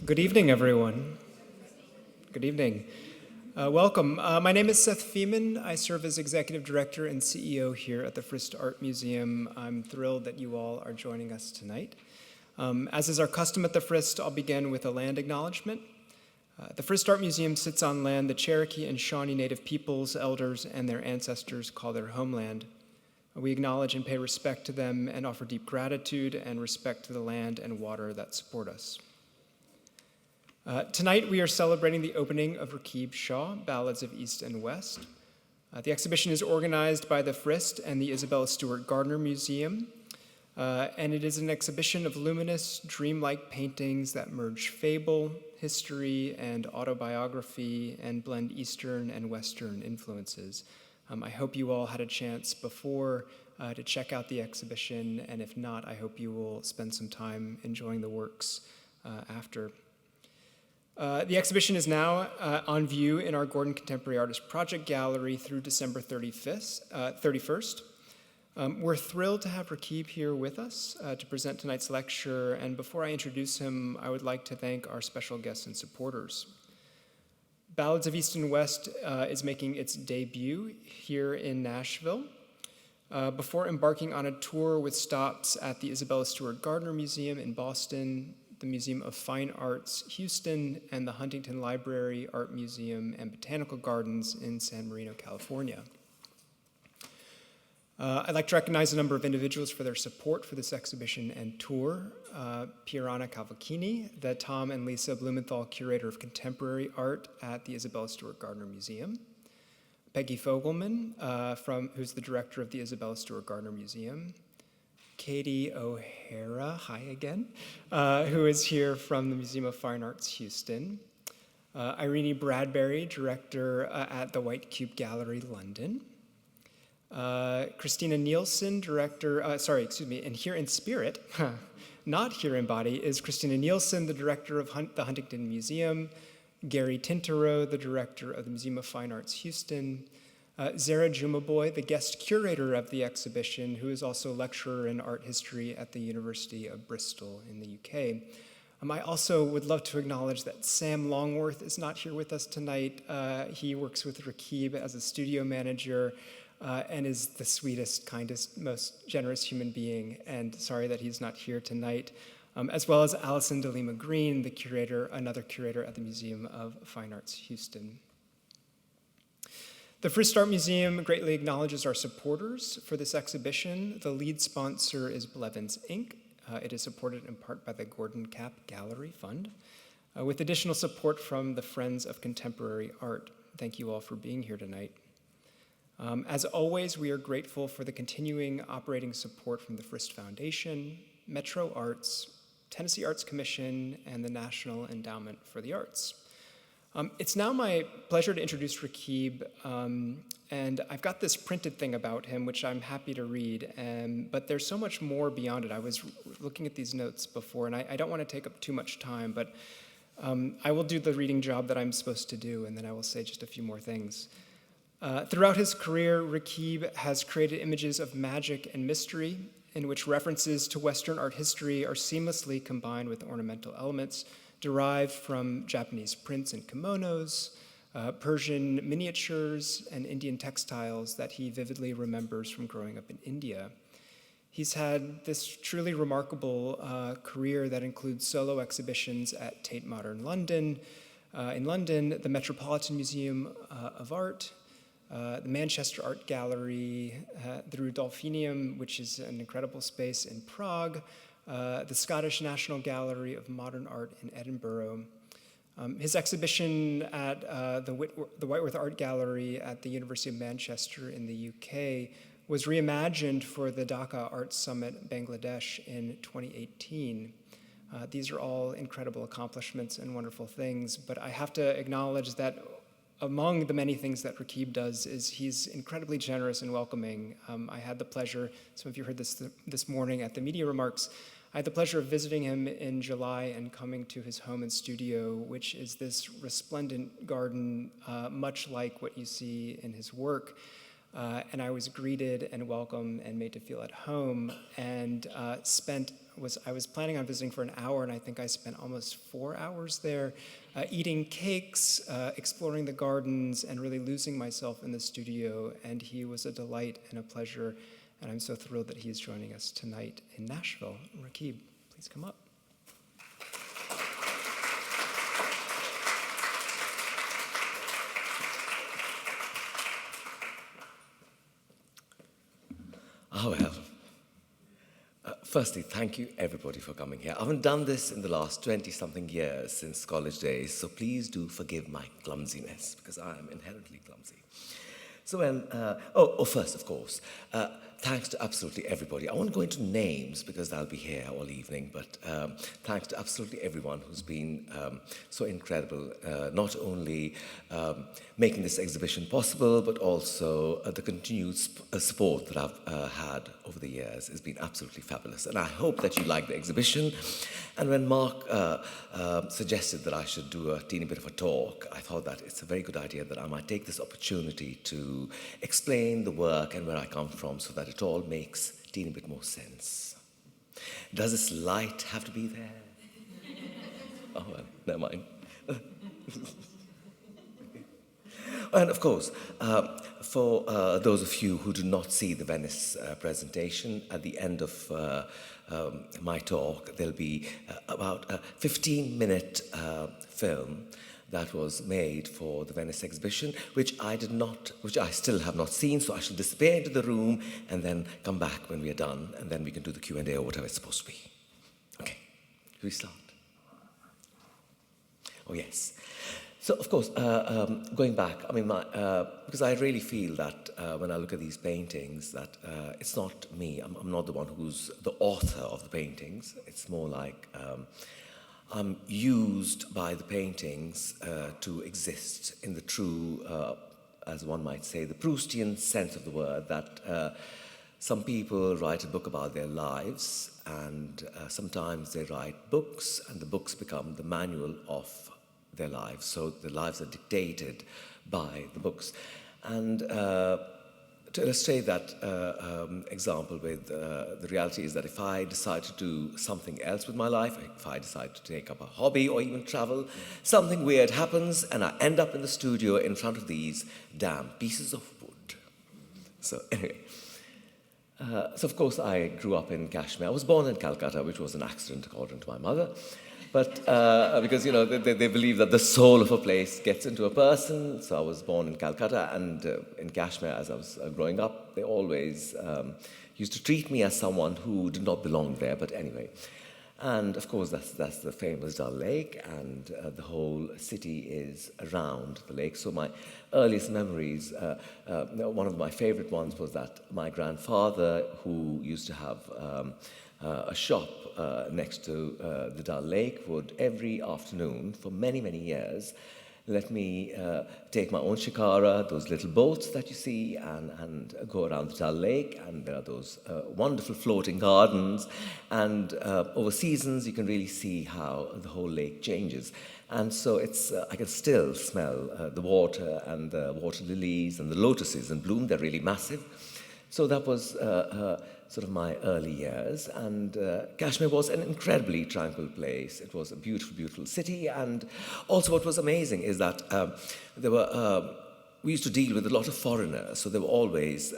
Good evening, everyone. Good evening. Welcome. My name is Seth Feeman. I serve as Executive Director and CEO here at the Frist Art Museum. I'm thrilled that you all are joining us tonight. As is our custom at the Frist, I'll begin with a land acknowledgement. The Frist Art Museum sits on land the Cherokee and Shawnee Native peoples, elders, and their ancestors call their homeland. We acknowledge and pay respect to them and offer deep gratitude and respect to the land and water that support us. Tonight we are celebrating the opening of Raqib Shaw, Ballads of East and West. The exhibition is organized by the Frist and the Isabella Stewart Gardner Museum, and it is an exhibition of luminous, dreamlike paintings that merge fable, history, and autobiography and blend Eastern and Western influences. I hope you all had a chance before to check out the exhibition, and if not, I hope you will spend some time enjoying the works after. The exhibition is now on view in our Gordon Contemporary Artist Project Gallery through December 31st. We're thrilled to have Raqib here with us to present tonight's lecture, and before I introduce him, I would like to thank our special guests and supporters. Ballads of East and West is making its debut here in Nashville. Before embarking on a tour with stops at the Isabella Stewart Gardner Museum in Boston, the Museum of Fine Arts, Houston, and the Huntington Library, Art Museum, and Botanical Gardens in San Marino, California. I'd like to recognize a number of individuals for their support for this exhibition and tour. Pierana Cavalchini, the Tom and Lisa Blumenthal Curator of Contemporary Art at the Isabella Stewart Gardner Museum. Peggy Fogelman, who's the Director of the Isabella Stewart Gardner Museum. Katie O'Hara, hi again, who is here from the Museum of Fine Arts, Houston. Irene Bradbury, Director at the White Cube Gallery, London. Christina Nielsen, Director, and here in spirit, not here in body, is Christina Nielsen, the Director of the Huntington Museum. Gary Tintereau, the Director of the Museum of Fine Arts, Houston. Zara Jumaboy, the guest curator of the exhibition, who is also a lecturer in art history at the University of Bristol in the UK. I also would love to acknowledge that Sam Longworth is not here with us tonight. He works with Raqib as a studio manager and is the sweetest, kindest, most generous human being, and sorry that he's not here tonight. As well as Allison DeLima Green, another curator at the Museum of Fine Arts, Houston. The Frist Art Museum greatly acknowledges our supporters for this exhibition. The lead sponsor is Blevins Inc. It is supported in part by the Gordon Cap Gallery Fund, with additional support from the Friends of Contemporary Art. Thank you all for being here tonight. As always, we are grateful for the continuing operating support from the Frist Foundation, Metro Arts, Tennessee Arts Commission, and the National Endowment for the Arts. It's now my pleasure to introduce Raqib, and I've got this printed thing about him, which I'm happy to read, but there's so much more beyond it. I was looking at these notes before, and I don't want to take up too much time, but I will do the reading job that I'm supposed to do, and then I will say just a few more things. Throughout his career, Raqib has created images of magic and mystery, in which references to Western art history are seamlessly combined with ornamental elements derived from Japanese prints and kimonos, Persian miniatures, and Indian textiles that he vividly remembers from growing up in India. He's had this truly remarkable career that includes solo exhibitions at Tate Modern London, in London, the Metropolitan Museum of Art, the Manchester Art Gallery, the Rudolphinium, which is an incredible space in Prague, the Scottish National Gallery of Modern Art in Edinburgh. His exhibition at the Whitworth Art Gallery at the University of Manchester in the UK was reimagined for the Dhaka Arts Summit, Bangladesh in 2018. These are all incredible accomplishments and wonderful things, but I have to acknowledge that among the many things that Raqib does is he's incredibly generous and welcoming. I had the pleasure, some of you heard this morning at the media remarks, I had the pleasure of visiting him in July and coming to his home and studio, which is this resplendent garden, much like what you see in his work. And I was greeted and welcomed and made to feel at home, and spent I was planning on visiting for an hour, and I think I spent almost 4 hours there, eating cakes, exploring the gardens, and really losing myself in the studio. And he was a delight and a pleasure, and I'm so thrilled that he's joining us tonight in Nashville. Raqib, please come up. Oh, well. Firstly, thank you, everybody, for coming here. I haven't done this in the last 20-something years since college days, so please do forgive my clumsiness, because I am inherently clumsy. So first, of course, thanks to absolutely everybody. I won't go into names because they'll be here all evening, but thanks to absolutely everyone who's been so incredible, not only making this exhibition possible, but also the continued support that I've had over the years has been absolutely fabulous. And I hope that you like the exhibition. And when Mark suggested that I should do a teeny bit of a talk, I thought that it's a very good idea that I might take this opportunity to explain the work and where I come from so that it all makes a teeny bit more sense. Does this light have to be there? Oh, well, never mind. And of course, for those of you who do not see the Venice presentation, at the end of my talk, there'll be about a 15-minute film that was made for the Venice exhibition, which I still have not seen, so I shall disappear into the room and then come back when we are done, and then we can do the Q&A or whatever it's supposed to be. Okay, should we start? Oh, yes. So, of course, going back, I mean, because I really feel that when I look at these paintings, that it's not me. I'm not the one who's the author of the paintings. It's more like I'm used by the paintings to exist in the true, as one might say, the Proustian sense of the word, that some people write a book about their lives, and sometimes they write books, and the books become the manual of their lives. So the lives are dictated by the books. And to illustrate that example with the reality is that if I decide to do something else with my life, if I decide to take up a hobby or even travel, something weird happens and I end up in the studio in front of these damn pieces of wood. So anyway, so of course I grew up in Kashmir. I was born in Calcutta, which was an accident according to my mother. But because, you know, they believe that the soul of a place gets into a person. So I was born in Calcutta, and in Kashmir, as I was growing up, they always used to treat me as someone who did not belong there. But anyway, and of course, that's the famous Dal Lake, and the whole city is around the lake. So my earliest memories, one of my favorite ones was that my grandfather, who used to have a shop next to the Dal Lake, would every afternoon for many, many years let me take my own shikara, those little boats that you see, and go around the Dal Lake. And there are those wonderful floating gardens. And over seasons, you can really see how the whole lake changes. And so it's I can still smell the water and the water lilies and the lotuses in bloom. They're really massive. So that was sort of my early years, and Kashmir was an incredibly tranquil place. It was a beautiful, beautiful city, and also what was amazing is that we used to deal with a lot of foreigners, so there were always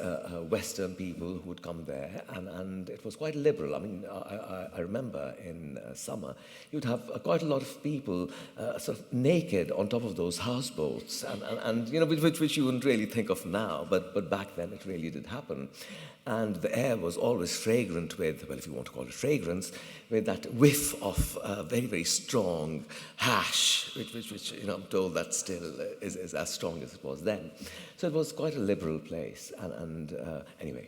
Western people who would come there, and it was quite liberal. I mean, I remember in summer, you would have quite a lot of people sort of naked on top of those houseboats, and you know, which you wouldn't really think of now, but back then it really did happen. And the air was always fragrant with, well, if you want to call it fragrance, with that whiff of very, very strong hash, which you know, I'm told that still is as strong as it was then. So it was quite a liberal place, and anyway.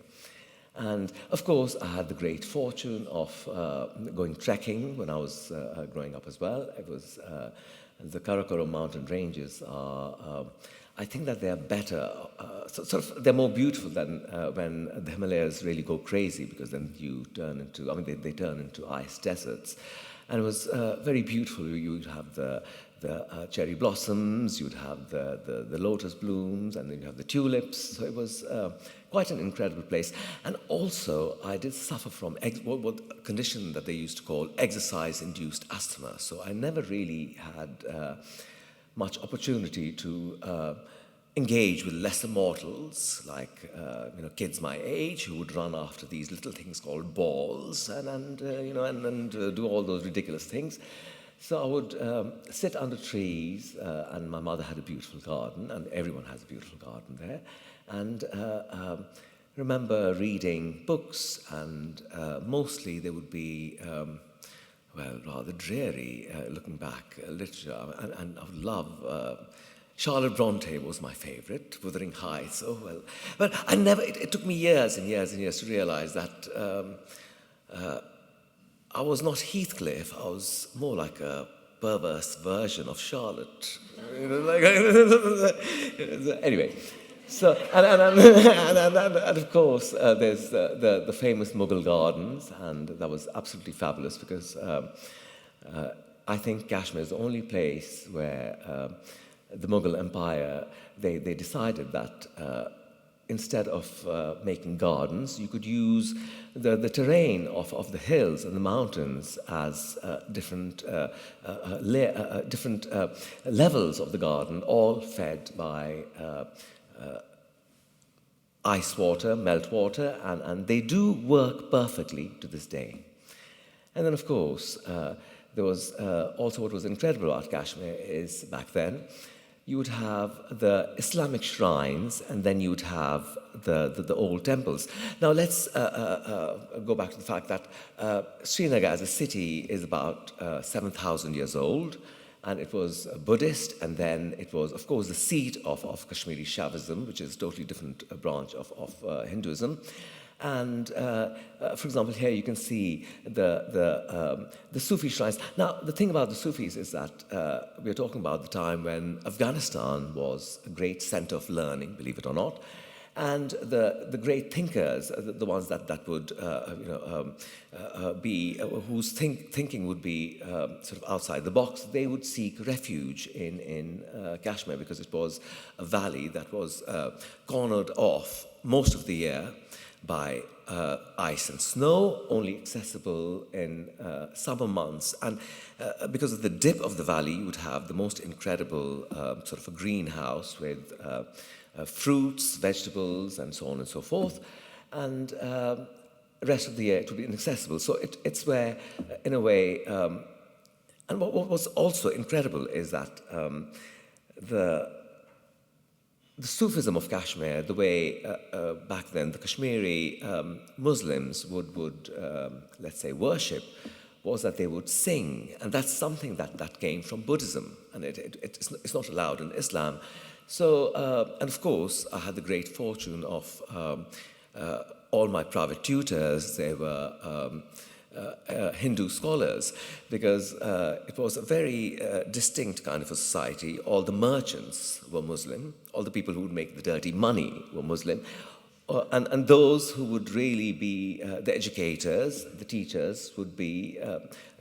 And of course, I had the great fortune of going trekking when I was growing up as well. It was the Karakoram mountain ranges are I think that they're better, they're more beautiful than when the Himalayas really go crazy, because then you turn into, they turn into ice deserts. And it was very beautiful. You would have the cherry blossoms, you'd have the lotus blooms, and then you have the tulips. So it was quite an incredible place. And also, I did suffer from what condition that they used to call exercise-induced asthma. So I never really had much opportunity to engage with lesser mortals, like kids my age who would run after these little things called balls and do all those ridiculous things. So I would sit under trees, and my mother had a beautiful garden, and everyone has a beautiful garden there. And remember reading books, and mostly they would be, rather dreary, looking back, literature. And I would love Charlotte Bronte was my favorite, Wuthering Heights. Oh, well. But I never, it took me years and years and years to realize that I was not Heathcliff. I was more like a perverse version of Charlotte. Anyway, so, and of course, there's the famous Mughal gardens, and that was absolutely fabulous because I think Kashmir is the only place where the Mughal Empire, they decided that instead of making gardens, you could use the terrain of the hills and the mountains as different levels of the garden, all fed by ice water, melt water, and they do work perfectly to this day. And then, of course, there was also what was incredible about Kashmir is back then, you would have the Islamic shrines, and then you would have the old temples. Now let's go back to the fact that Srinagar as a city is about 7,000 years old, and it was Buddhist, and then it was, of course, the seat of Kashmiri Shaivism, which is a totally different branch of Hinduism. And, for example, here you can see the Sufi shrines. Now, the thing about the Sufis is that we're talking about the time when Afghanistan was a great center of learning, believe it or not, and the great thinkers, the ones that would, be, whose thinking would be sort of outside the box, they would seek refuge in Kashmir because it was a valley that was cornered off most of the year by ice and snow, only accessible in summer months. And because of the dip of the valley, you would have the most incredible sort of a greenhouse with fruits, vegetables, and so on and so forth. And the rest of the year, it would be inaccessible. So it's where, in a way, and what was also incredible is that the Sufism of Kashmir, the way back then the Kashmiri Muslims would let's say, worship, was that they would sing. And that's something that came from Buddhism, and it's not allowed in Islam. So, and of course, I had the great fortune of all my private tutors, they were Hindu scholars, because it was a very distinct kind of a society. All the merchants were Muslim, all the people who would make the dirty money were Muslim, and those who would really be the educators, the teachers, would be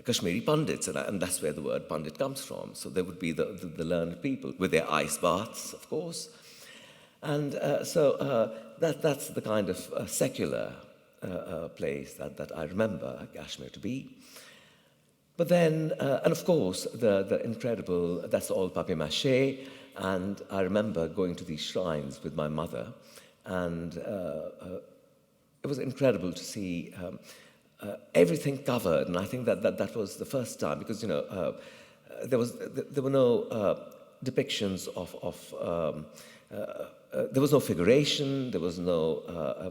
Kashmiri Pandits, and that's where the word Pandit comes from. So there would be the learned people with their ice baths, of course. And so that's the kind of secular place that I remember Kashmir to be. But then, and of course, the incredible, that's all papier-mâché, and I remember going to these shrines with my mother, and it was incredible to see everything covered, and I think that was the first time, because, you know, there were no depictions of there was no figuration, there was no,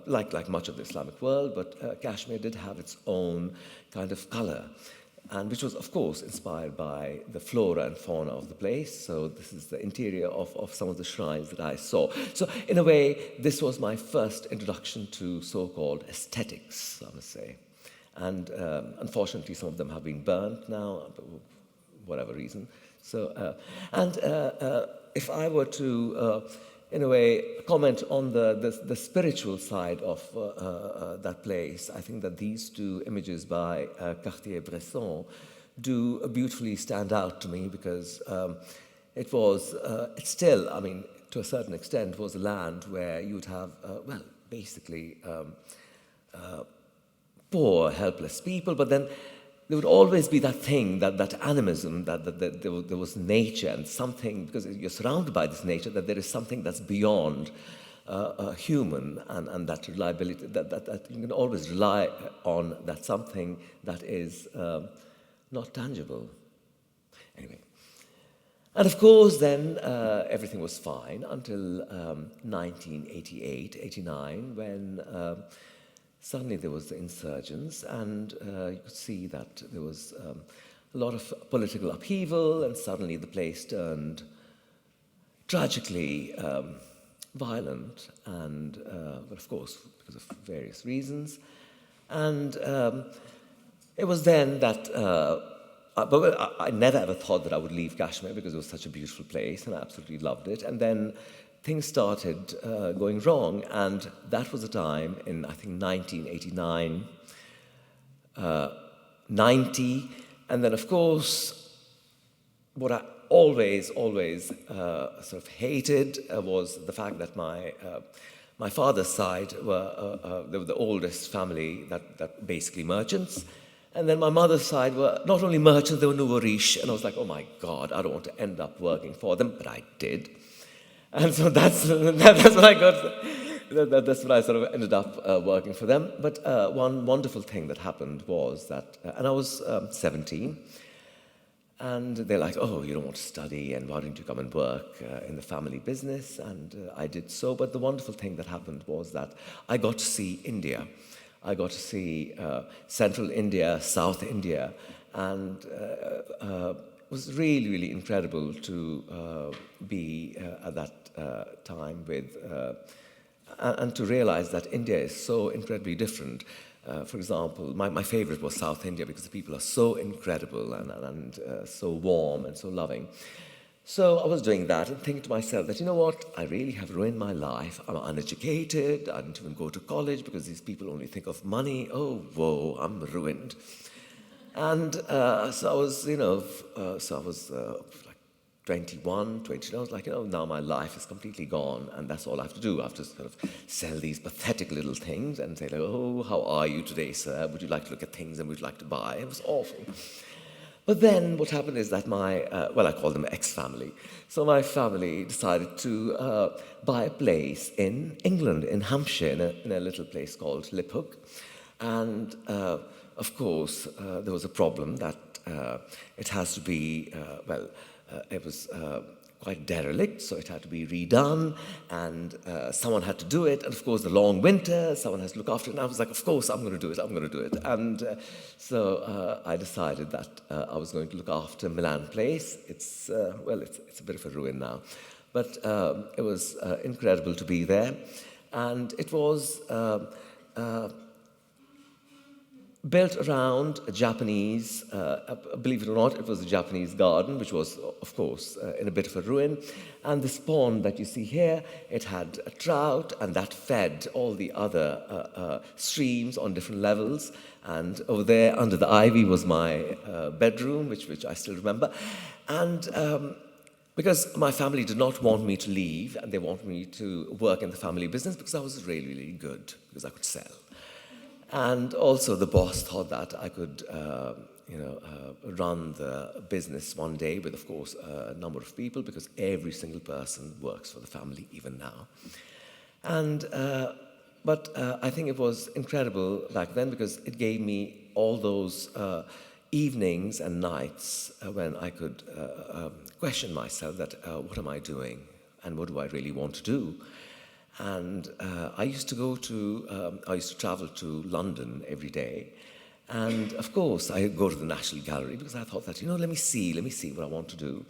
like much of the Islamic world, but Kashmir did have its own kind of color, and which was, of course, inspired by the flora and fauna of the place. So this is the interior of some of the shrines that I saw. So in a way, this was my first introduction to so-called aesthetics, I must say. And unfortunately, some of them have been burnt now, for whatever reason. So, if I were to in a way, comment on the spiritual side of that place, I think that these two images by Cartier-Bresson do beautifully stand out to me because it's still, I mean, to a certain extent, was a land where you would have, basically poor, helpless people, but then there would always be that thing, that animism, that there was nature and something, because you're surrounded by this nature, that there is something that's beyond human, and that reliability, that you can always rely on, that something that is not tangible. Anyway. And of course, then everything was fine until 1988, 89, when suddenly there was the insurgents, and you could see that there was a lot of political upheaval, and suddenly the place turned tragically violent, and but of course because of various reasons. And it was then that but I never ever thought that I would leave Kashmir because it was such a beautiful place and I absolutely loved it. And then things started going wrong, and that was a time in, I think, 1989, 90. And then, of course, what I always sort of hated was the fact that my father's side they were the oldest family, that basically merchants. And then my mother's side were not only merchants, they were nouveau riche. And I was like, oh my God, I don't want to end up working for them, but I did. And so that's what I got. That's what I sort of ended up working for them. But one wonderful thing that happened was that, and I was 17, and they're like, oh, you don't want to study, and why don't you come and work in the family business? And I did so. But the wonderful thing that happened was that I got to see India. I got to see Central India, South India, and it was really, really incredible to be at that time with, and to realize that India is so incredibly different. For example, my favorite was South India because the people are so incredible and so warm and so loving. So I was doing that and thinking to myself that, you know what, I really have ruined my life. I'm uneducated. I didn't even go to college because these people only think of money. Oh, whoa, I'm ruined. And so I was, like 21, 22. I was like, now my life is completely gone, and that's all I have to do. I have to sort of sell these pathetic little things and say, like, oh, how are you today, sir? Would you like to look at things and would you like to buy? It was awful. But then what happened is that I call them ex-family. So my family decided to buy a place in England, in Hampshire, in a little place called Liphook. And of course, there was a problem that it has to be, it was quite derelict, so it had to be redone, and someone had to do it, and of course the long winter, someone has to look after it, and I was like, of course, I'm going to do it, and so I decided that I was going to look after Milan Place. It's a bit of a ruin now, but it was incredible to be there, and it was built around a Japanese, believe it or not, it was a Japanese garden, which was, of course, in a bit of a ruin. And this pond that you see here, it had a trout, and that fed all the other streams on different levels. And over there, under the ivy, was my bedroom, which I still remember. And because my family did not want me to leave, and they wanted me to work in the family business, because I was really, really good, because I could sell. And also the boss thought that I could, run the business one day with, of course, a number of people, because every single person works for the family, even now. And, but I think it was incredible back then because it gave me all those evenings and nights when I could question myself that, what am I doing and what do I really want to do? And I used to travel to London every day. And of course, I go to the National Gallery because I thought that, let me see what I want to do.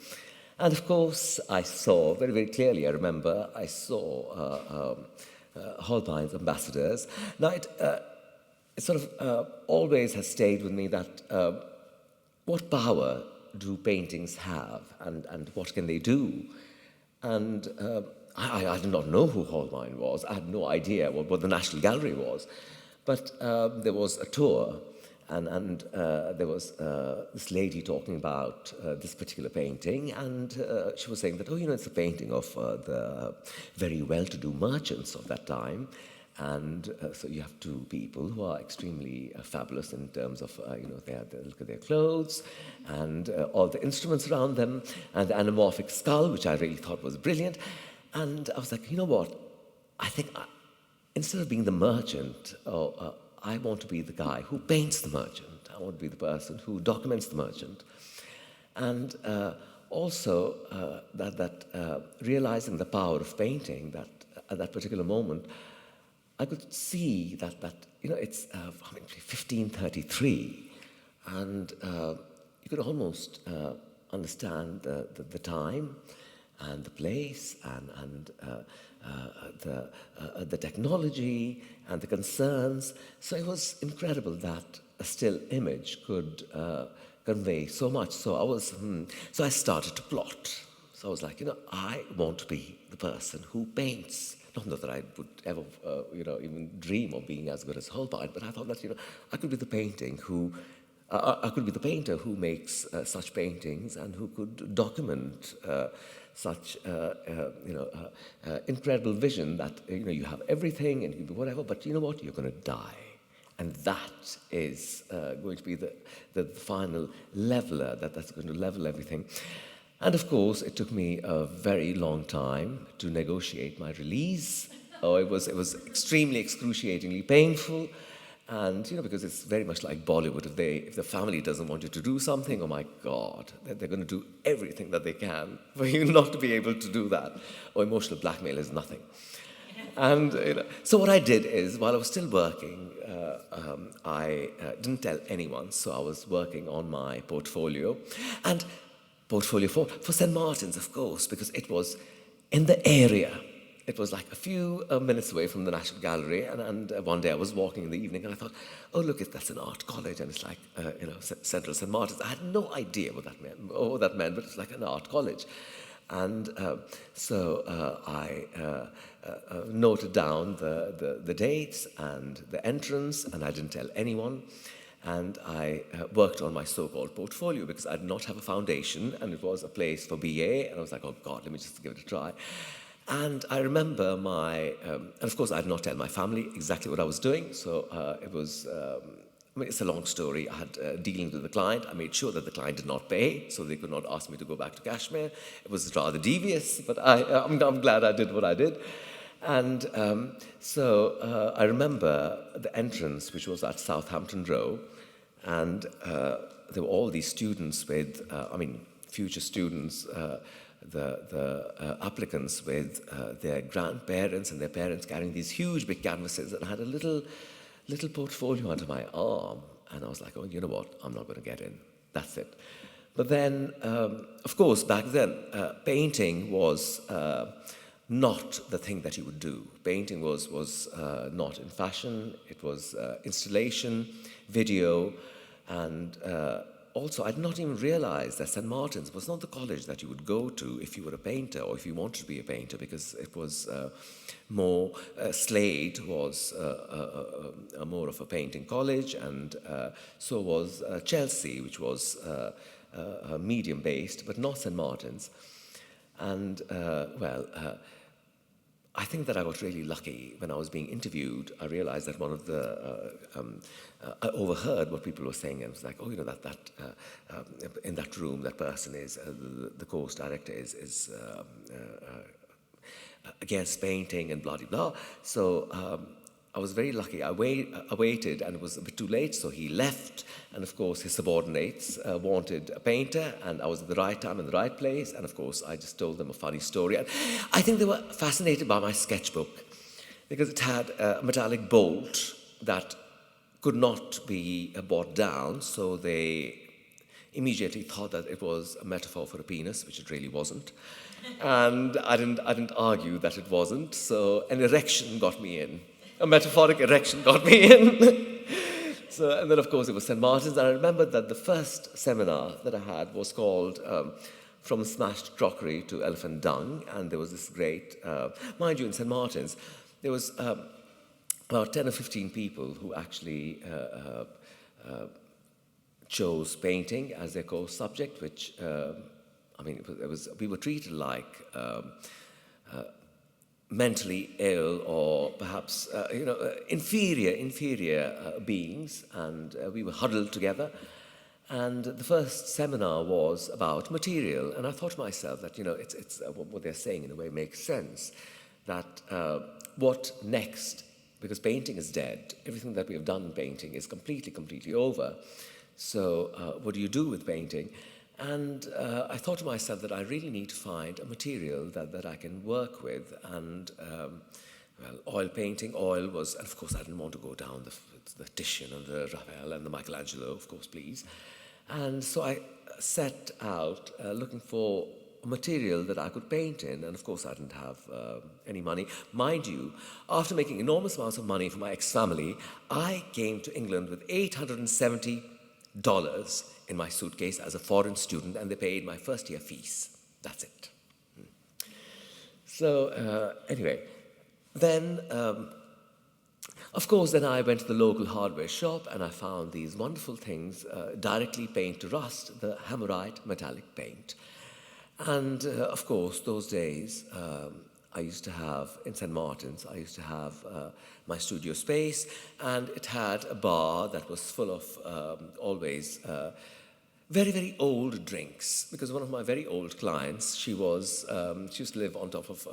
And of course, I saw very, very clearly, I remember, I saw Holbein's Ambassadors. Now, it sort of always has stayed with me that what power do paintings have and what can they do? And I did not know who Holbein was. I had no idea what the National Gallery was. But there was a tour, And there was this lady talking about this particular painting, and she was saying that, oh, it's a painting of the very well-to-do merchants of that time. And so you have two people who are extremely fabulous in terms of, they look at their clothes and all the instruments around them, and the anamorphic skull, which I really thought was brilliant. And I was like, you know what? I think instead of being the merchant, I want to be the guy who paints the merchant. I want to be the person who documents the merchant. And also realizing the power of painting, that at that particular moment, I could see that it's 1533, and you could almost understand the time and the place and the technology and the concerns. So it was incredible that a still image could convey so much. So I started to plot. So I was like, I want to be the person who paints. Not that I would ever, even dream of being as good as Holbein, but I thought that, I could be the I could be the painter who makes such paintings and who could document such, incredible vision that, you have everything and you can do whatever, but you know what? You're going to die. And that is going to be the final leveler, that's going to level everything. And of course, it took me a very long time to negotiate my release. Oh, it was extremely excruciatingly painful. And, because it's very much like Bollywood. If the family doesn't want you to do something, oh my God, they're going to do everything that they can for you not to be able to do that. Or emotional blackmail is nothing. And so what I did is, while I was still working, I didn't tell anyone. So I was working on my portfolio. And portfolio for St. Martin's, of course, because it was in the area. It was like a few minutes away from the National Gallery, and one day I was walking in the evening, and I thought, oh, look, that's an art college, and it's like, Central St. Martin's. I had no idea what that meant, but it's like an art college. And so I noted down the dates and the entrance, and I didn't tell anyone. And I worked on my so-called portfolio because I did not have a foundation, and it was a place for BA, and I was like, oh God, let me just give it a try. And I remember and of course I did not tell my family exactly what I was doing, so it was, it's a long story. I had dealings with the client. I made sure that the client did not pay, so they could not ask me to go back to Kashmir. It was rather devious, but I'm glad I did what I did. And so I remember the entrance, which was at Southampton Row, and there were all these students with, future students, the applicants with their grandparents and their parents carrying these huge big canvases, and I had a little portfolio under my arm, and I was like, oh, you know what, I'm not going to get in. That's it. But then, of course, back then, painting was not the thing that you would do. Painting was not in fashion. It was installation, video, and also I did not even realize that St. Martin's was not the college that you would go to if you were a painter or if you wanted to be a painter, because it was more, Slade was more of a painting college, and so was Chelsea, which was medium-based, but not St. Martin's. And, I think that I got really lucky. When I was being interviewed, I realized that one of the, I overheard what people were saying, and it was like, oh, in that room, that person is, the course director is against painting and blah, blah, blah. So I was very lucky. I waited, and it was a bit too late, so he left. And of course, his subordinates wanted a painter, and I was at the right time in the right place. And of course, I just told them a funny story. And I think they were fascinated by my sketchbook because it had a metallic bolt that could not be brought down. So they immediately thought that it was a metaphor for a penis, which it really wasn't. And I didn't argue that it wasn't. So an erection got me in. A metaphoric erection got me in. So, and then, of course, it was St. Martin's. And I remember that the first seminar that I had was called From Smashed Crockery to Elephant Dung. And there was this great, mind you, in St. Martin's, there was about 10 or 15 people who actually chose painting as their core subject, which, we were treated like mentally ill or perhaps, inferior beings, and we were huddled together. And the first seminar was about material, and I thought to myself that, it's what they're saying in a way makes sense, that what next? Because painting is dead. Everything that we have done in painting is completely over. So what do you do with painting? And I thought to myself that I really need to find a material that I can work with. And, oil painting, oil was, and of course I didn't want to go down the Titian and the Raphael and the Michelangelo, of course, please. And so I set out looking for a material that I could paint in, and of course I didn't have any money. Mind you, after making enormous amounts of money for my ex-family, I came to England with $870 in my suitcase as a foreign student, and they paid my first year fees. That's it. So anyway, then of course, then I went to the local hardware shop and I found these wonderful things, directly paint to rust, the hammerite metallic paint. And of course, those days, I used to have, in St. Martin's, I used to have my studio space, and it had a bar that was full of always very old drinks, because one of my very old clients, she used to live on top of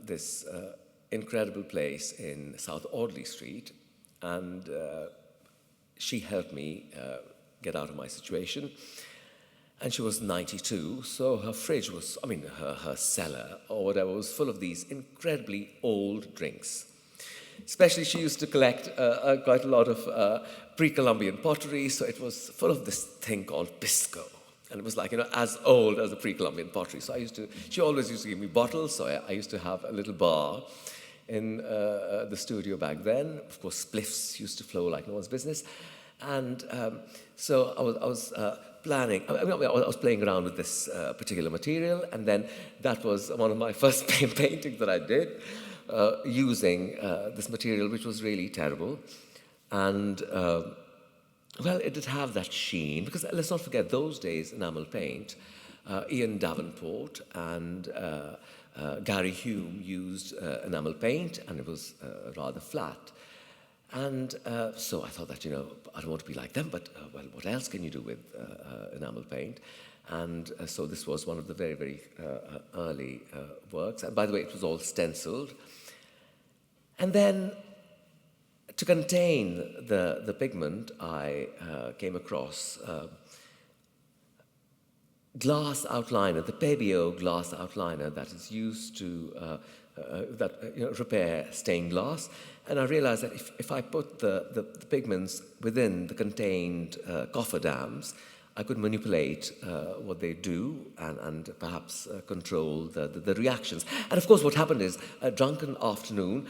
this incredible place in South Audley Street, and she helped me get out of my situation. And she was 92, so her fridge was, her cellar or whatever was full of these incredibly old drinks. Especially she used to collect quite a lot of pre-Columbian pottery, so it was full of this thing called pisco. And it was like, as old as the pre-Columbian pottery. So she always used to give me bottles, so I used to have a little bar in the studio back then. Of course, spliffs used to flow like no one's business. And so I was planning, I was playing around with this particular material, and then that was one of my first paintings that I did, using this material, which was really terrible. And, it did have that sheen, because let's not forget, those days, enamel paint, Ian Davenport and Gary Hume used enamel paint, and it was rather flat. And so I thought that, I don't want to be like them, but, what else can you do with enamel paint? And so this was one of the very early works. And by the way, it was all stenciled. And then, to contain the pigment, I came across glass outliner, the Pebeo glass outliner that is used to repair stained glass. And I realized that if I put the pigments within the contained cofferdams, I could manipulate what they do and perhaps control the reactions. And of course, what happened is, a drunken afternoon,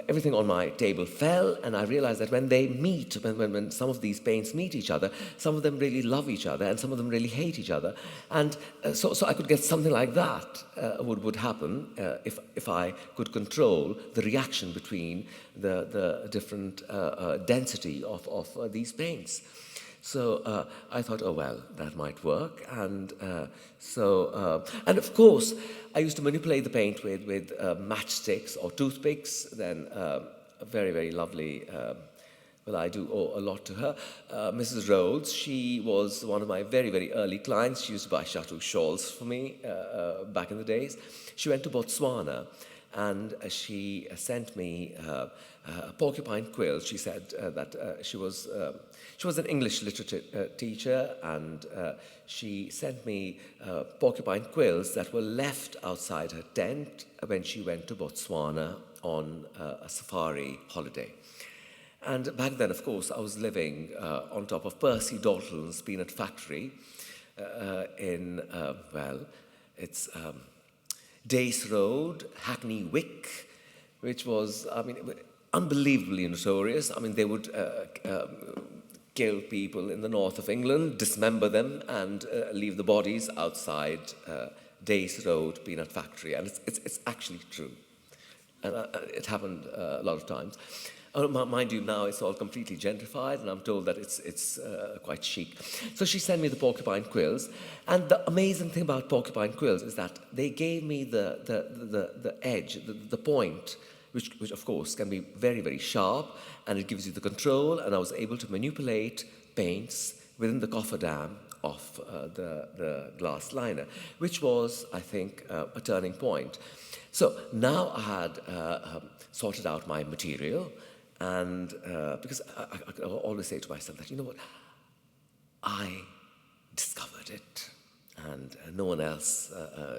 everything on my table fell, and I realized that when they meet, when some of these paints meet each other, some of them really love each other, and some of them really hate each other. And so I could get something like that would happen if I could control the reaction between the different density of these paints. So I thought, that might work. And and of course, I used to manipulate the paint with matchsticks or toothpicks. Then a very lovely, I do owe a lot to her, Mrs. Rhodes. She was one of my very early clients. She used to buy chartreuse shawls for me back in the days. She went to Botswana, and she sent me a porcupine quill. She said that she was an English literature teacher, and she sent me porcupine quills that were left outside her tent when she went to Botswana on a safari holiday. And back then, of course, I was living on top of Percy Dalton's peanut factory in, it's Dace Road, Hackney Wick, which was, unbelievably notorious. They would kill people in the north of England, dismember them, and leave the bodies outside Dace Road peanut factory. And it's actually true. And it happened a lot of times. Mind you, now it's all completely gentrified, and I'm told that it's quite chic. So she sent me the porcupine quills, and the amazing thing about porcupine quills is that they gave me the edge, the point, which of course can be very, very sharp, and it gives you the control, and I was able to manipulate paints within the cofferdam of the glass liner, which was, I think, a turning point. So now I had sorted out my material, and because I always say to myself that, you know what, I discovered it, and no one else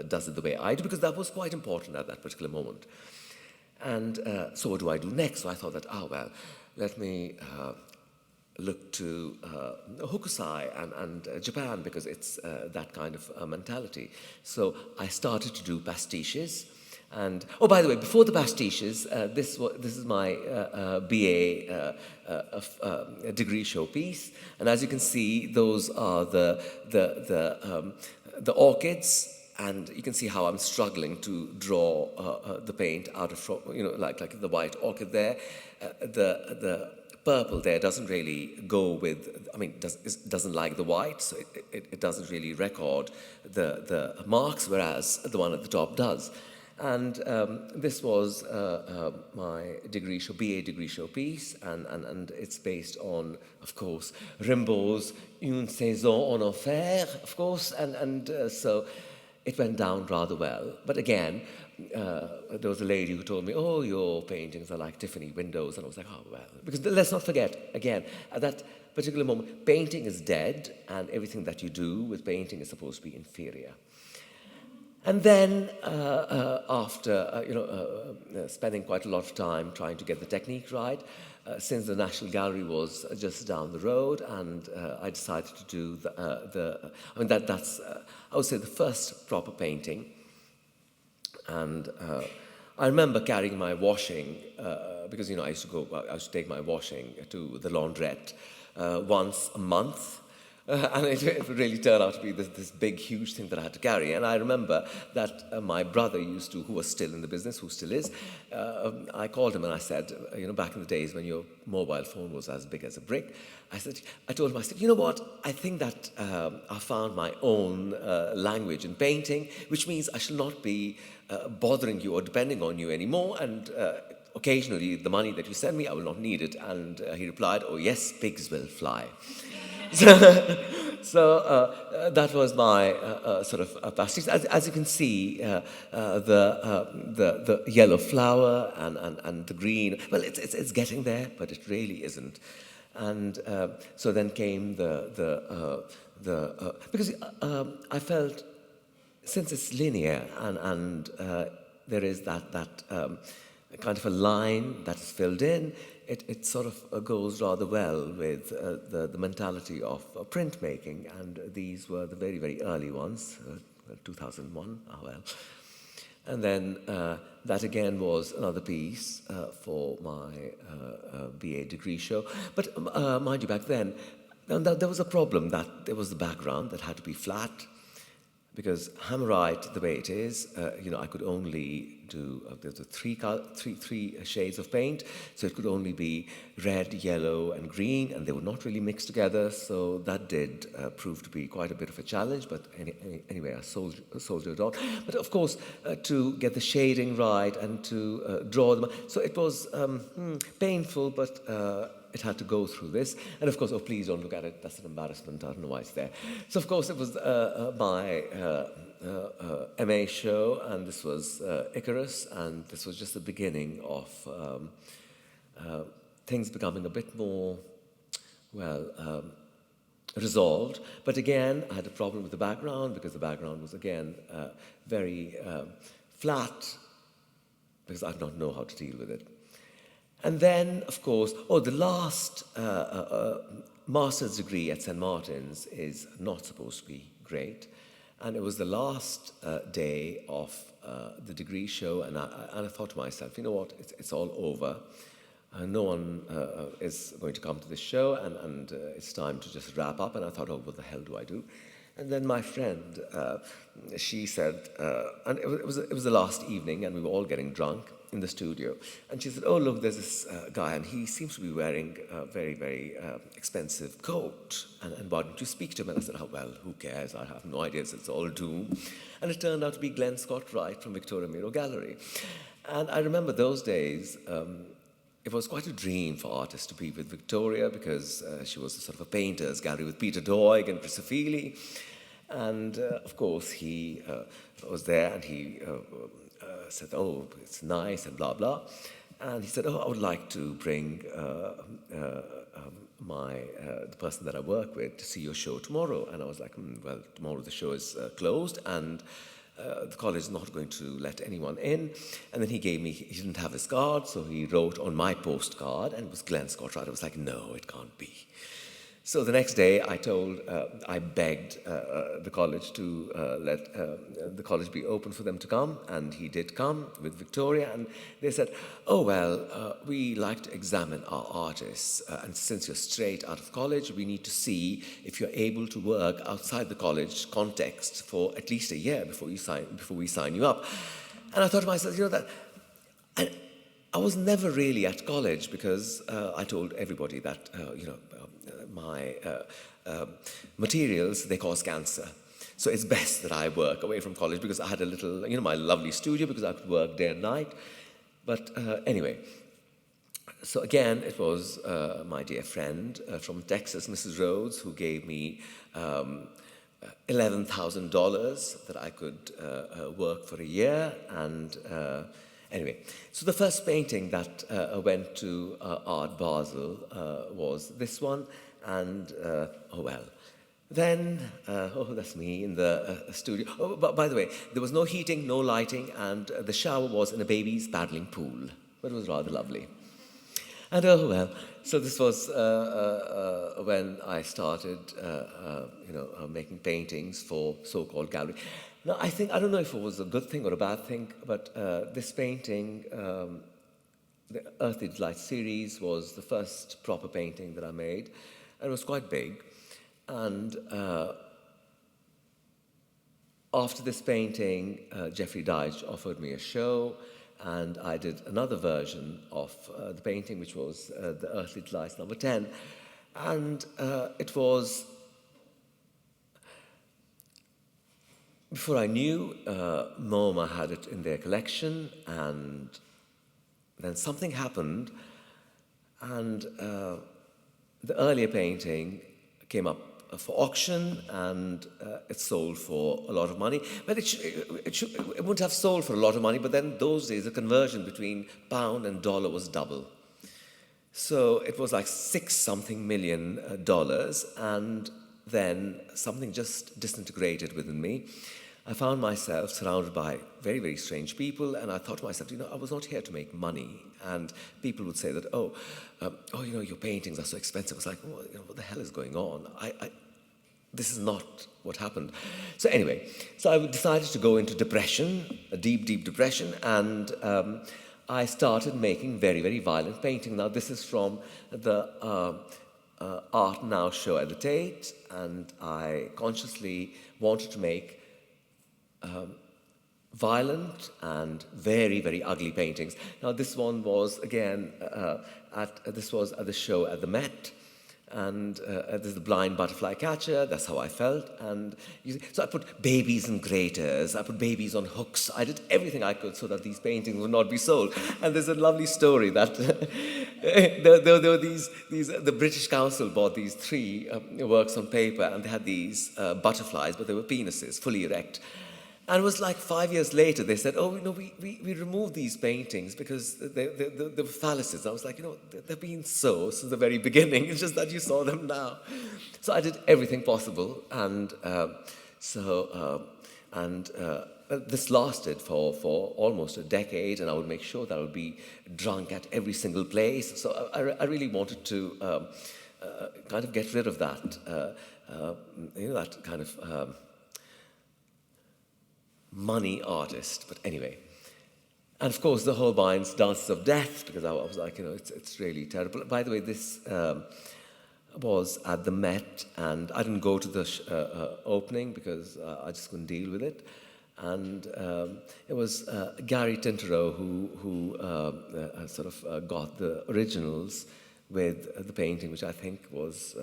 does it the way I do, because that was quite important at that particular moment. And so what do I do next? So I thought that, let me look to Hokusai and Japan, because it's that kind of mentality. So I started to do pastiches. And, oh, by the way, before the pastiches, this is my BA degree showpiece. And as you can see, those are the orchids. And you can see how I'm struggling to draw the paint out of, like the white orchid there. The purple there doesn't really go with, doesn't like the white, so it doesn't really record the marks, whereas the one at the top does. And this was my BA degree showpiece, and it's based on, of course, Rimbaud's Une saison en enfer, of course, and so it went down rather well. But again, there was a lady who told me, oh, your paintings are like Tiffany windows, and I was like, oh, well, because let's not forget, again, at that particular moment, painting is dead, and everything that you do with painting is supposed to be inferior. And then, after spending quite a lot of time trying to get the technique right, since the National Gallery was just down the road, and I decided to do that's I would say the first proper painting. And I remember carrying my washing because I used to take my washing to the laundrette once a month. And it would really turn out to be this big, huge thing that I had to carry. And I remember that my brother who was still in the business, who still is, I called him and I said, back in the days when your mobile phone was as big as a brick, I told him, you know what, I think that I found my own language in painting, which means I shall not be bothering you or depending on you anymore, and occasionally the money that you send me, I will not need it. And he replied, oh yes, pigs will fly. So that was my sort of pastiche. As you can see, the yellow flower and the green. Well, it's getting there, but it really isn't. And so then came because I felt, since it's linear and there is that kind of a line that is filled in, it sort of goes rather well with the mentality of printmaking, and these were the very, very early ones, 2001, well. And then that again was another piece for my BA degree show. But mind you, back then, there was a problem that there was the background that had to be flat, because Hammerite, the way it is, I could only do, there's three shades of paint, so it could only be red, yellow, and green, and they were not really mixed together, so that did prove to be quite a bit of a challenge, but anyway, I soldiered on. But of course, to get the shading right and to draw them, so it was painful, but it had to go through this. And of course, oh, please don't look at it, that's an embarrassment, I don't know why it's there. So of course, it was my MA show, and this was Icarus, and this was just the beginning of things becoming a bit more, resolved. But again, I had a problem with the background, because the background was, again, very flat, because I did not know how to deal with it. And then, of course, the last master's degree at St. Martin's is not supposed to be great. And it was the last day of the degree show, and I thought to myself, you know what, it's all over. No one is going to come to this show, and it's time to just wrap up. And I thought, oh, what the hell do I do? And then my friend, she said, and it was the last evening, and we were all getting drunk. in the studio. And she said, oh, look, there's this guy, and he seems to be wearing a very, very expensive coat. And why don't you speak to him? And I said, oh, well, who cares? I have no idea. It's all doom. And it turned out to be Glenn Scott Wright from Victoria Miro Gallery. And I remember those days, it was quite a dream for artists to be with Victoria, because she was a sort of a painter's gallery with Peter Doig and Chris Ofili. And of course, he was there, and he said, oh, it's nice, and blah, blah. And he said, oh, I would like to bring the person that I work with to see your show tomorrow. And I was like, well, tomorrow the show is closed, and the college is not going to let anyone in. And then he didn't have his card, so he wrote on my postcard, and it was Glenn Scott Wright. I was like, no, it can't be. So the next day, I begged the college to let the college be open for them to come, and he did come with Victoria, and they said, oh, well, we like to examine our artists, and since you're straight out of college, we need to see if you're able to work outside the college context for at least a year before we sign you up. And I thought to myself, that I was never really at college, because I told everybody that, my materials, they cause cancer. So it's best that I work away from college, because I had a little, my lovely studio, because I could work day and night. But anyway, so again, it was my dear friend from Texas, Mrs. Rhodes, who gave me $11,000 that I could work for a year. And anyway, so the first painting that went to Art Basel was this one. And, oh well. Then, that's me in the studio. Oh, but by the way, there was no heating, no lighting, and the shower was in a baby's paddling pool. But it was rather lovely. And, oh well, so this was when I started, making paintings for so-called gallery. Now, I don't know if it was a good thing or a bad thing, but this painting, the Earthly Delight series, was the first proper painting that I made. And it was quite big. And after this painting, Jeffrey Deitch offered me a show, and I did another version of the painting, which was the Earthly Delights number 10. And it was, before I knew, MoMA had it in their collection, and then something happened, and the earlier painting came up for auction, and it sold for a lot of money. But it wouldn't have sold for a lot of money, but then those days the conversion between pound and dollar was double. So it was like $6-something million, and then something just disintegrated within me. I found myself surrounded by very, very strange people, and I thought to myself, I was not here to make money. And people would say that, your paintings are so expensive. I was like, what the hell is going on? This is not what happened. So anyway, so I decided to go into depression, a deep, deep depression, and I started making very, very violent painting. Now, this is from the Art Now show at the Tate, and I consciously wanted to make violent and very, very ugly paintings. Now, this one was, again, this was at the show at the Met, and this is the blind butterfly catcher. That's how I felt. And so I put babies in graters, I put babies on hooks. I did everything I could so that these paintings would not be sold. And there's a lovely story that there were these the British Council bought these 3 works on paper, and they had these butterflies, but they were penises, fully erect. And it was like 5 years later, they said, we removed these paintings because they were phalluses. I was like, they've been so since the very beginning. It's just that you saw them now. So I did everything possible. And this lasted for almost a decade, and I would make sure that I would be drunk at every single place. So I really wanted to kind of get rid of that, that kind of money artist. But anyway, and of course the Holbein's Dances of Death, because I was like, it's really terrible. By the way, this was at the Met, and I didn't go to the opening because I just couldn't deal with it. And it was Gary Tinterow who sort of got the originals with the painting, which I think was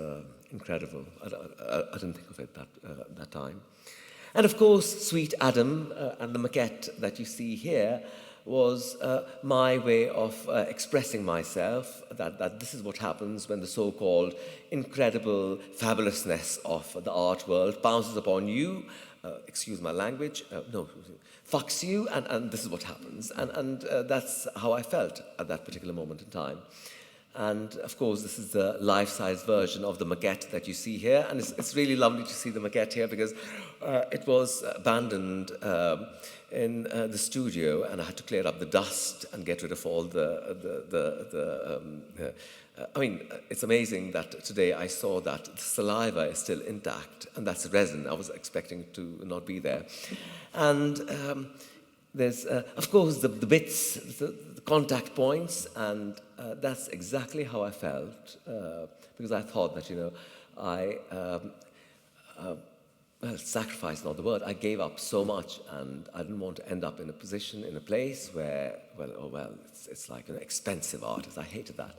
incredible. I didn't think of it that time. And of course, Sweet Adam and the maquette that you see here was my way of expressing myself, that this is what happens when the so-called incredible fabulousness of the art world bounces upon you, excuse my language, fucks you, and this is what happens. And that's how I felt at that particular moment in time. And of course, this is the life-size version of the maquette that you see here. And it's really lovely to see the maquette here because it was abandoned in the studio, and I had to clear up the dust and get rid of all I mean, it's amazing that today I saw that the saliva is still intact, and that's resin. I was expecting it to not be there. And there's, of course, the bits, the contact points, and that's exactly how I felt, because I thought that, well, sacrifice, not the word. I gave up so much, and I didn't want to end up in a position, in a place where, it's like an expensive artist. I hated that.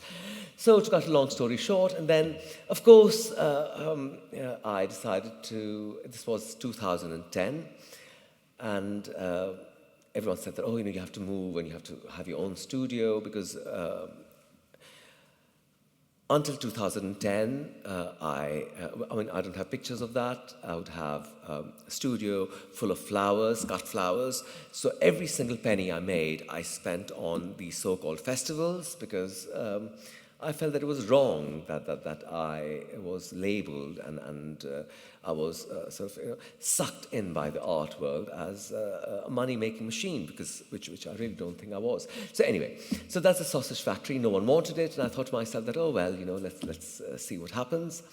So to cut a long story short, and then, of course, I decided to, this was 2010, and everyone said that, you have to move and you have to have your own studio, because until 2010, I don't have pictures of that. I would have a studio full of flowers, cut flowers. So every single penny I made, I spent on these so-called festivals, because I felt that it was wrong that I was labeled and I was sort of sucked in by the art world as a money-making machine, which I really don't think I was. So anyway, so that's a sausage factory. No one wanted it, and I thought to myself that, let's see what happens.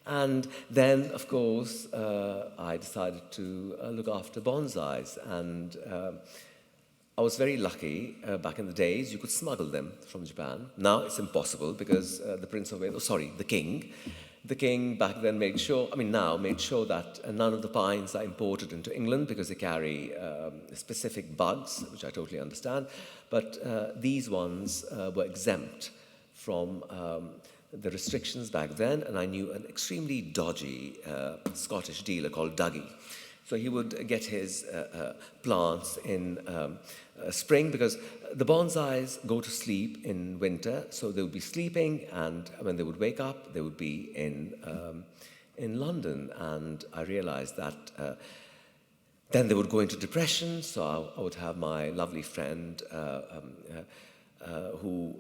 And then, of course, I decided to look after bonsais, and I was very lucky. Back in the days, you could smuggle them from Japan. Now it's impossible because the king back then made sure that none of the pines are imported into England because they carry specific bugs, which I totally understand. But these ones were exempt from the restrictions back then, and I knew an extremely dodgy Scottish dealer called Dougie. So he would get his plants in spring, because the bonsais go to sleep in winter, so they would be sleeping, and when they would wake up, they would be in London. And I realized that then they would go into depression, so I would have my lovely friend who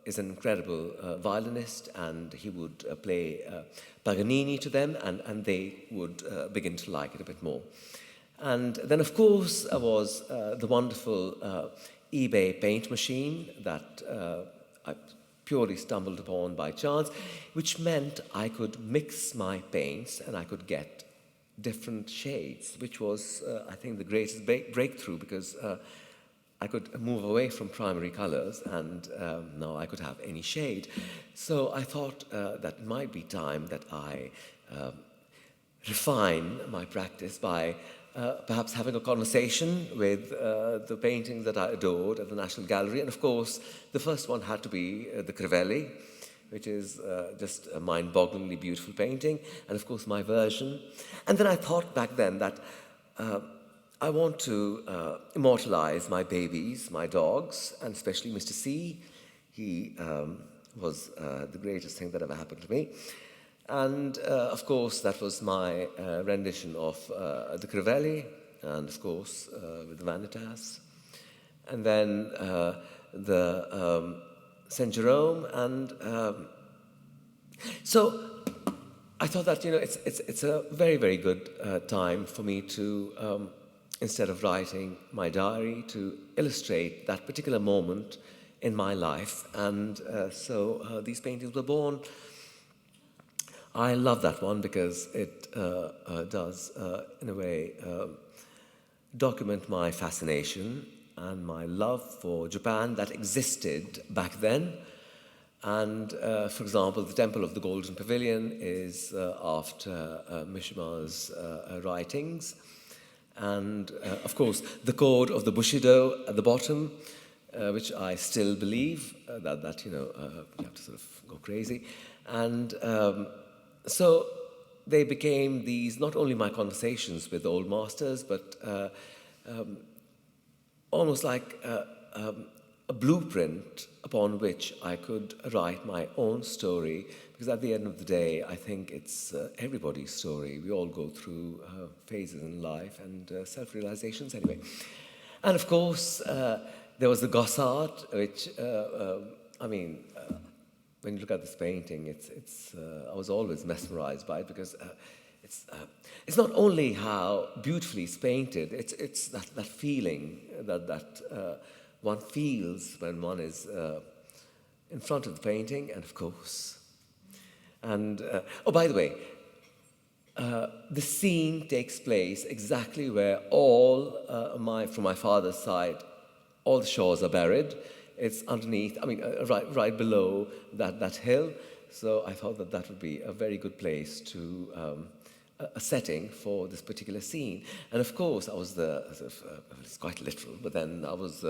is an incredible violinist, and he would play Paganini to them, and they would begin to like it a bit more. And then, of course, was the wonderful eBay paint machine that I purely stumbled upon by chance, which meant I could mix my paints and I could get different shades, which was, I think, the greatest breakthrough, because I could move away from primary colors, and now I could have any shade. So I thought that it might be time that I refine my practice by perhaps having a conversation with the paintings that I adored at the National Gallery. And of course, the first one had to be the Crivelli, which is just a mind-bogglingly beautiful painting, and of course my version. And then I thought back then that I want to immortalize my babies, my dogs, and especially Mr. C. He was the greatest thing that ever happened to me. And of course, that was my rendition of the Crivelli, and of course with the Vanitas, and then the Saint Jerome, and so I thought that it's a very, very good time for me to, instead of writing my diary, to illustrate that particular moment in my life, and so these paintings were born. I love that one because it does, in a way, document my fascination and my love for Japan that existed back then. And, for example, the Temple of the Golden Pavilion is after Mishima's writings. and of course the chord of the bushido at the bottom, which I still believe that you have to sort of go crazy, and so they became these not only my conversations with old masters, but almost like a blueprint upon which I could write my own story, because at the end of the day, I think it's everybody's story. We all go through phases in life and self-realizations anyway. And of course, there was the Gossart, which, when you look at this painting, I was always mesmerized by it, because it's not only how beautifully it's painted, it's that feeling that one feels when one is in front of the painting, and of course. And, by the way, the scene takes place exactly where all from my father's side, all the Shaws are buried. It's underneath, right below that hill. So I thought that would be a very good place to a setting for this particular scene. And of course, I was it's quite literal, but then I was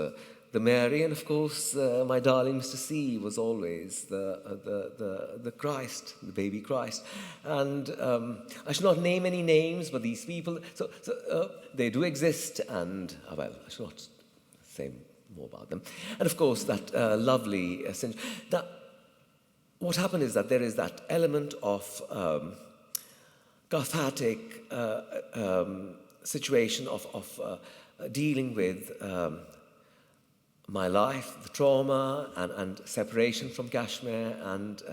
the Mary, and of course, my darling Mr. C was always the Christ, the baby Christ. And I should not name any names, but these people, so they do exist, and, I should not say more about them. And of course, that lovely, what happened is that there is that element of cathartic situation of dealing with my life, the trauma, and separation from Kashmir, and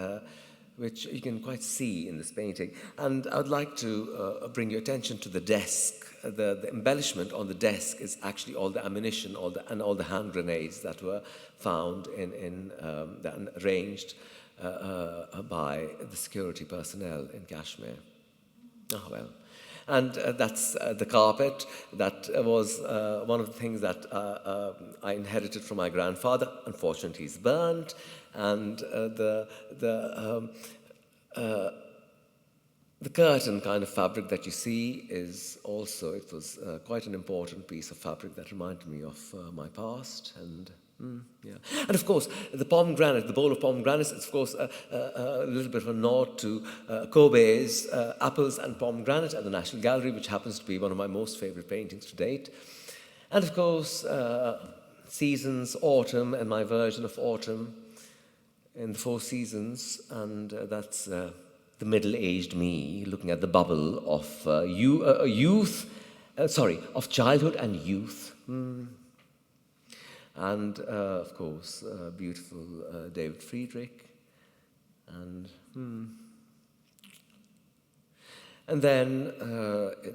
which you can quite see in this painting. And I would like to bring your attention to the desk. The embellishment on the desk is actually all the ammunition, and all the hand grenades that were found and arranged by the security personnel in Kashmir. Oh, well. And that's the carpet. That was one of the things that I inherited from my grandfather. Unfortunately, he's burnt. And the curtain kind of fabric that you see is also, it was quite an important piece of fabric that reminded me of my past. And yeah. And of course, the pomegranate, the bowl of pomegranates, is of course a little bit of a nod to Kobe's Apples and Pomegranate at the National Gallery, which happens to be one of my most favorite paintings to date. And of course, seasons, autumn, and my version of autumn in the Four Seasons, and that's the middle-aged me looking at the bubble of of childhood and youth. And, of course, beautiful David Friedrich. And then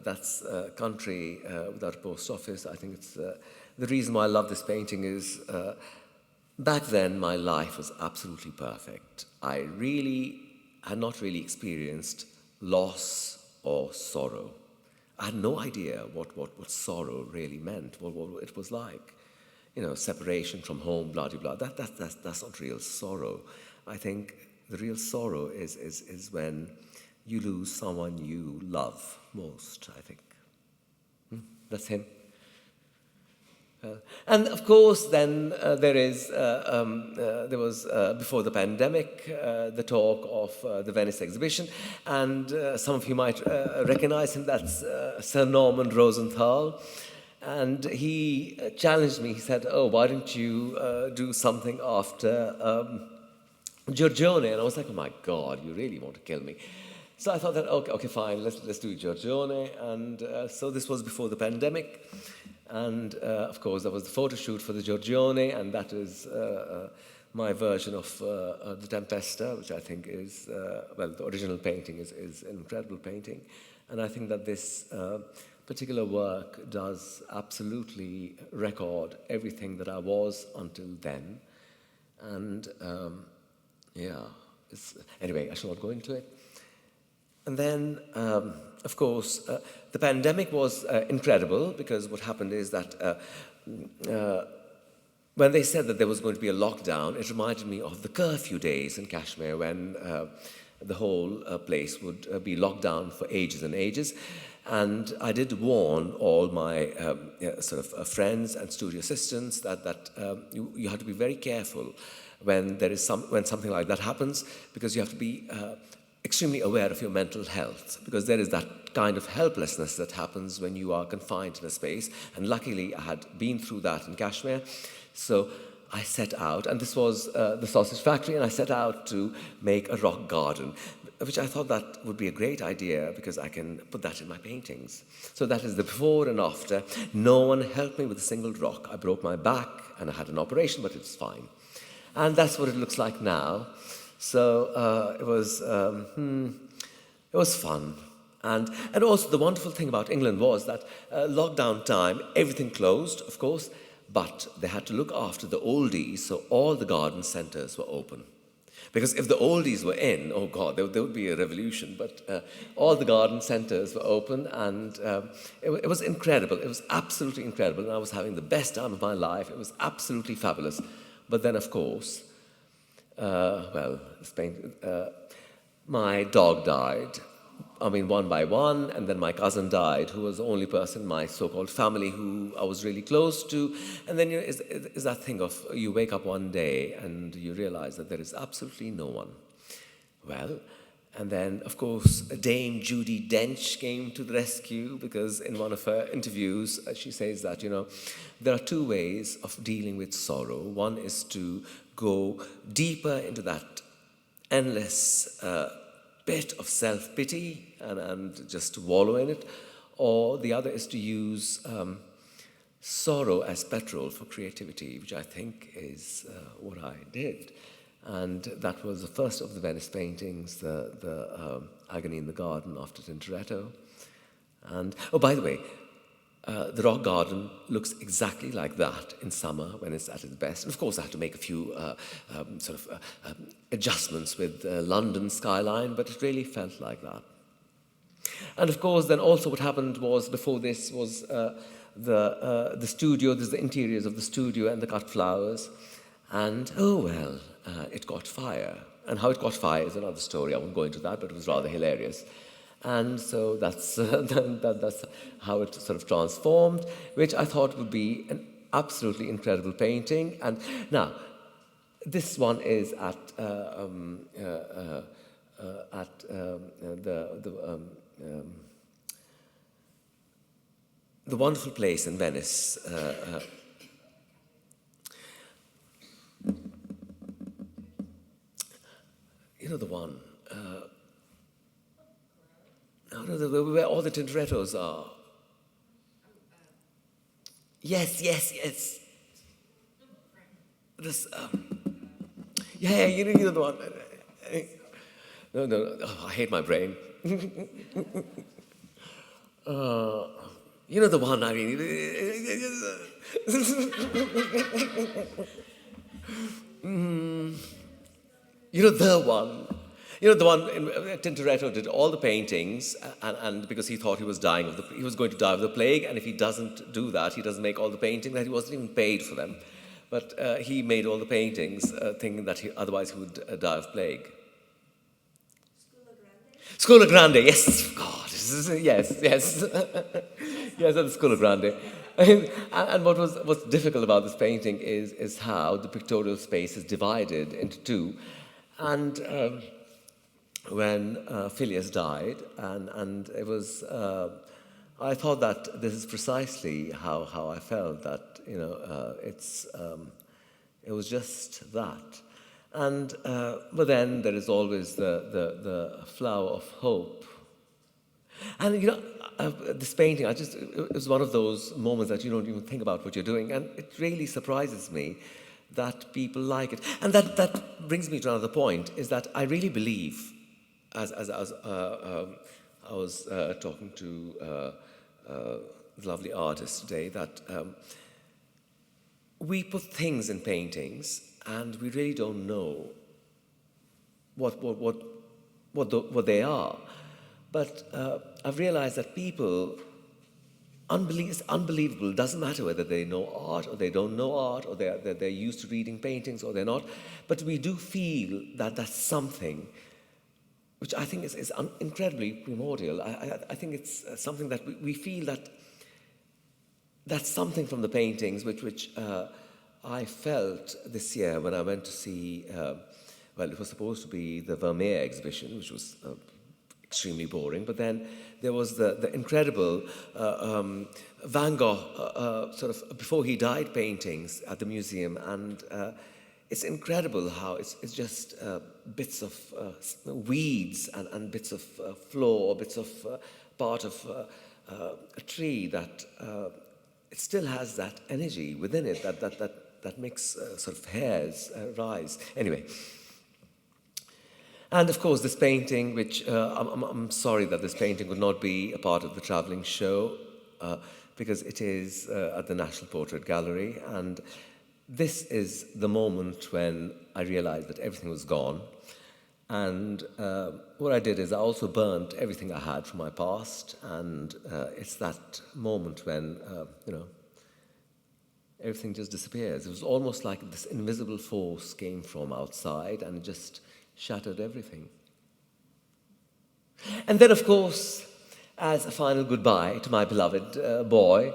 that's Country Without a Post Office. I think it's the reason why I love this painting is back then my life was absolutely perfect. I had not really experienced loss or sorrow. I had no idea what sorrow really meant, what it was like. Separation from home, blah, blah, blah. That's not real sorrow. I think the real sorrow is when you lose someone you love most, I think. That's him. And of course, then there was, before the pandemic, the talk of the Venice exhibition, and some of you might recognize him, that's Sir Norman Rosenthal. And he challenged me. He said, why don't you do something after Giorgione? And I was like, oh my God, you really want to kill me. So I thought that, okay, fine, let's do Giorgione. And so this was before the pandemic. And of course, there was the photo shoot for the Giorgione, and that is my version of the Tempesta, which I think is, the original painting is an incredible painting. And I think that this particular work does absolutely record everything that I was until then. And anyway, I shall not go into it. And then, of course, the pandemic was incredible, because what happened is that when they said that there was going to be a lockdown, it reminded me of the curfew days in Kashmir when the whole place would be locked down for ages and ages. And I did warn all my friends and studio assistants that you have to be very careful when when something like that happens, because you have to be extremely aware of your mental health, because there is that kind of helplessness that happens when you are confined in a space. And luckily, I had been through that in Kashmir, so I set out, and this was the sausage factory, and I set out to make a rock garden, which I thought that would be a great idea because I can put that in my paintings. So that is the before and after. No one helped me with a single rock. I broke my back and I had an operation, but it's fine. And that's what it looks like now. So it was fun. And also the wonderful thing about England was that lockdown time, everything closed, of course, but they had to look after the oldies, so all the garden centres were open. Because if the oldies were in, oh God, there would be a revolution. But all the garden centres were open, and it was incredible. It was absolutely incredible, and I was having the best time of my life. It was absolutely fabulous. But then, of course, my dog died. I mean, one by one, and then my cousin died, who was the only person in my so-called family who I was really close to. And then is that thing of you wake up one day and you realize that there is absolutely no one. Well, and then, of course, Dame Judi Dench came to the rescue, because in one of her interviews, she says that, there are two ways of dealing with sorrow. One is to go deeper into that endless bit of self-pity and just wallow in it, or the other is to use sorrow as petrol for creativity, which I think is what I did. And that was the first of the Venice paintings, the Agony in the Garden after Tintoretto. And, oh, by the way, the rock garden looks exactly like that in summer when it's at its best. And of course, I had to make a few adjustments with the London skyline, but it really felt like that. And of course, then also what happened was, before this was the studio. There's the interiors of the studio and the cut flowers. And, it caught fire. And how it caught fire is another story. I won't go into that, but it was rather hilarious. And so that's how it sort of transformed, which I thought would be an absolutely incredible painting. And now, this one is at the wonderful place in Venice. The one. Where all the Tintorettos are. Yes. This, you know the one. No, I hate my brain. The one, I mean. The one. The one Tintoretto did all the paintings, and because he thought he was going to die of the plague, and if he doesn't do that, he doesn't make all the paintings, that he wasn't even paid for them. But he made all the paintings thinking that otherwise he would die of plague. Scuola Grande, yes, God, yes. Yes, at the Scuola Grande. And what's difficult about this painting is how the pictorial space is divided into two. And when Phileas died, and it was, I thought that this is precisely how I felt, that it was just that. And but then there is always the flower of hope. And this painting, it was one of those moments that you don't even think about what you're doing, and it really surprises me that people like it. And that brings me to another point, is that I really believe, as I was talking to the lovely artist today, that we put things in paintings and we really don't know what they are. But I've realized that people, it's unbelievable. It doesn't matter whether they know art or they don't know art, or they're used to reading paintings or they're not. But we do feel that that's something which I think is incredibly primordial. I think it's something that we feel that that's something from the paintings which I felt this year when I went to see, well, it was supposed to be the Vermeer exhibition, which was extremely boring, but then there was the incredible Van Gogh sort of before he died paintings at the museum, and it's incredible how it's just bits of weeds and bits of floor, bits of part of a tree that it still has that energy within it that makes sort of hairs rise. Anyway. And of course, this painting, which I'm sorry that this painting would not be a part of the travelling show, because it is at the National Portrait Gallery, and this is the moment when I realized that everything was gone. And what I did is I also burnt everything I had from my past, and it's that moment when, everything just disappears. It was almost like this invisible force came from outside and just shattered everything. And then, of course, as a final goodbye to my beloved boy,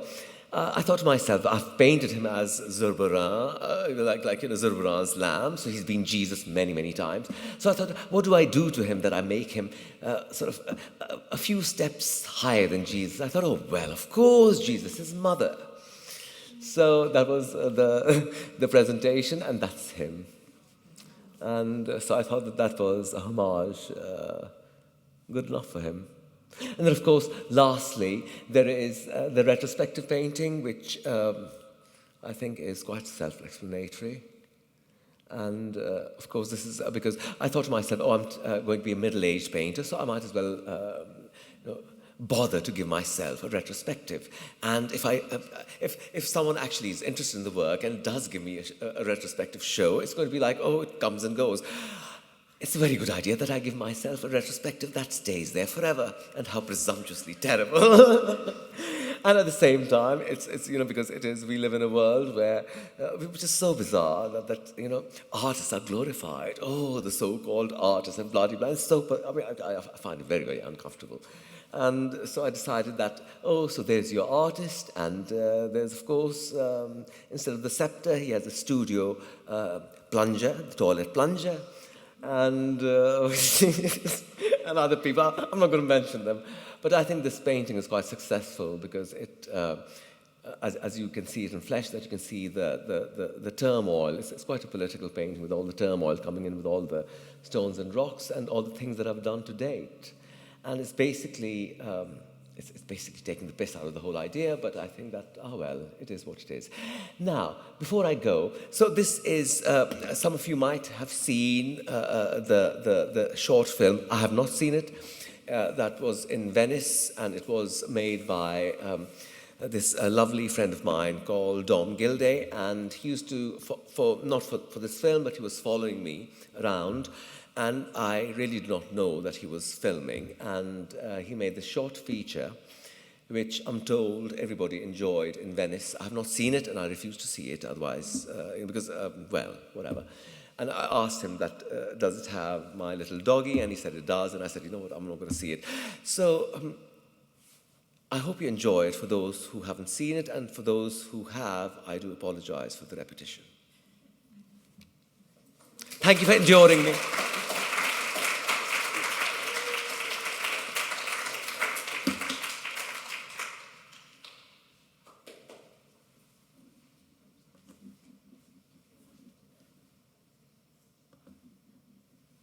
I thought to myself, I've painted him as Zurbaran, like Zurbaran's lamb, so he's been Jesus many, many times. So I thought, what do I do to him that I make him sort of a few steps higher than Jesus? I thought, oh, well, of course, Jesus, his mother. So that was the presentation, and that's him. And so I thought that was a homage, good enough for him. And then, of course, lastly, there is the retrospective painting, which I think is quite self-explanatory. And, of course, this is because I thought to myself, I'm going to be a middle-aged painter, so I might as well bother to give myself a retrospective. And if someone actually is interested in the work and does give me a retrospective show, it's going to be like, oh, it comes and goes. It's a very good idea that I give myself a retrospective that stays there forever. And how presumptuously terrible. And at the same time, it's because we live in a world where, which is so bizarre that artists are glorified. Oh, the so-called artists and blah, blah, blah. I find it very, very uncomfortable. And so I decided that, so there's your artist, and there's, of course, instead of the scepter, he has a studio plunger, the toilet plunger, and and other people. I'm not going to mention them, but I think this painting is quite successful because it, as you can see it in flesh, that you can see the turmoil. It's quite a political painting with all the turmoil coming in, with all the stones and rocks and all the things that I've done to date. And it's basically taking the piss out of the whole idea, but I think that, it is what it is. Now, before I go, so this is, some of you might have seen the short film. I have not seen it. That was in Venice, and it was made by this lovely friend of mine called Dom Gilday, and he used to, not for this film, but he was following me around. And I really did not know that he was filming. And he made this short feature, which I'm told everybody enjoyed in Venice. I have not seen it, and I refuse to see it otherwise, because, whatever. And I asked him that, does it have my little doggy? And he said it does. And I said, you know what, I'm not going to see it. So I hope you enjoy it for those who haven't seen it. And for those who have, I do apologize for the repetition. Thank you for enduring me.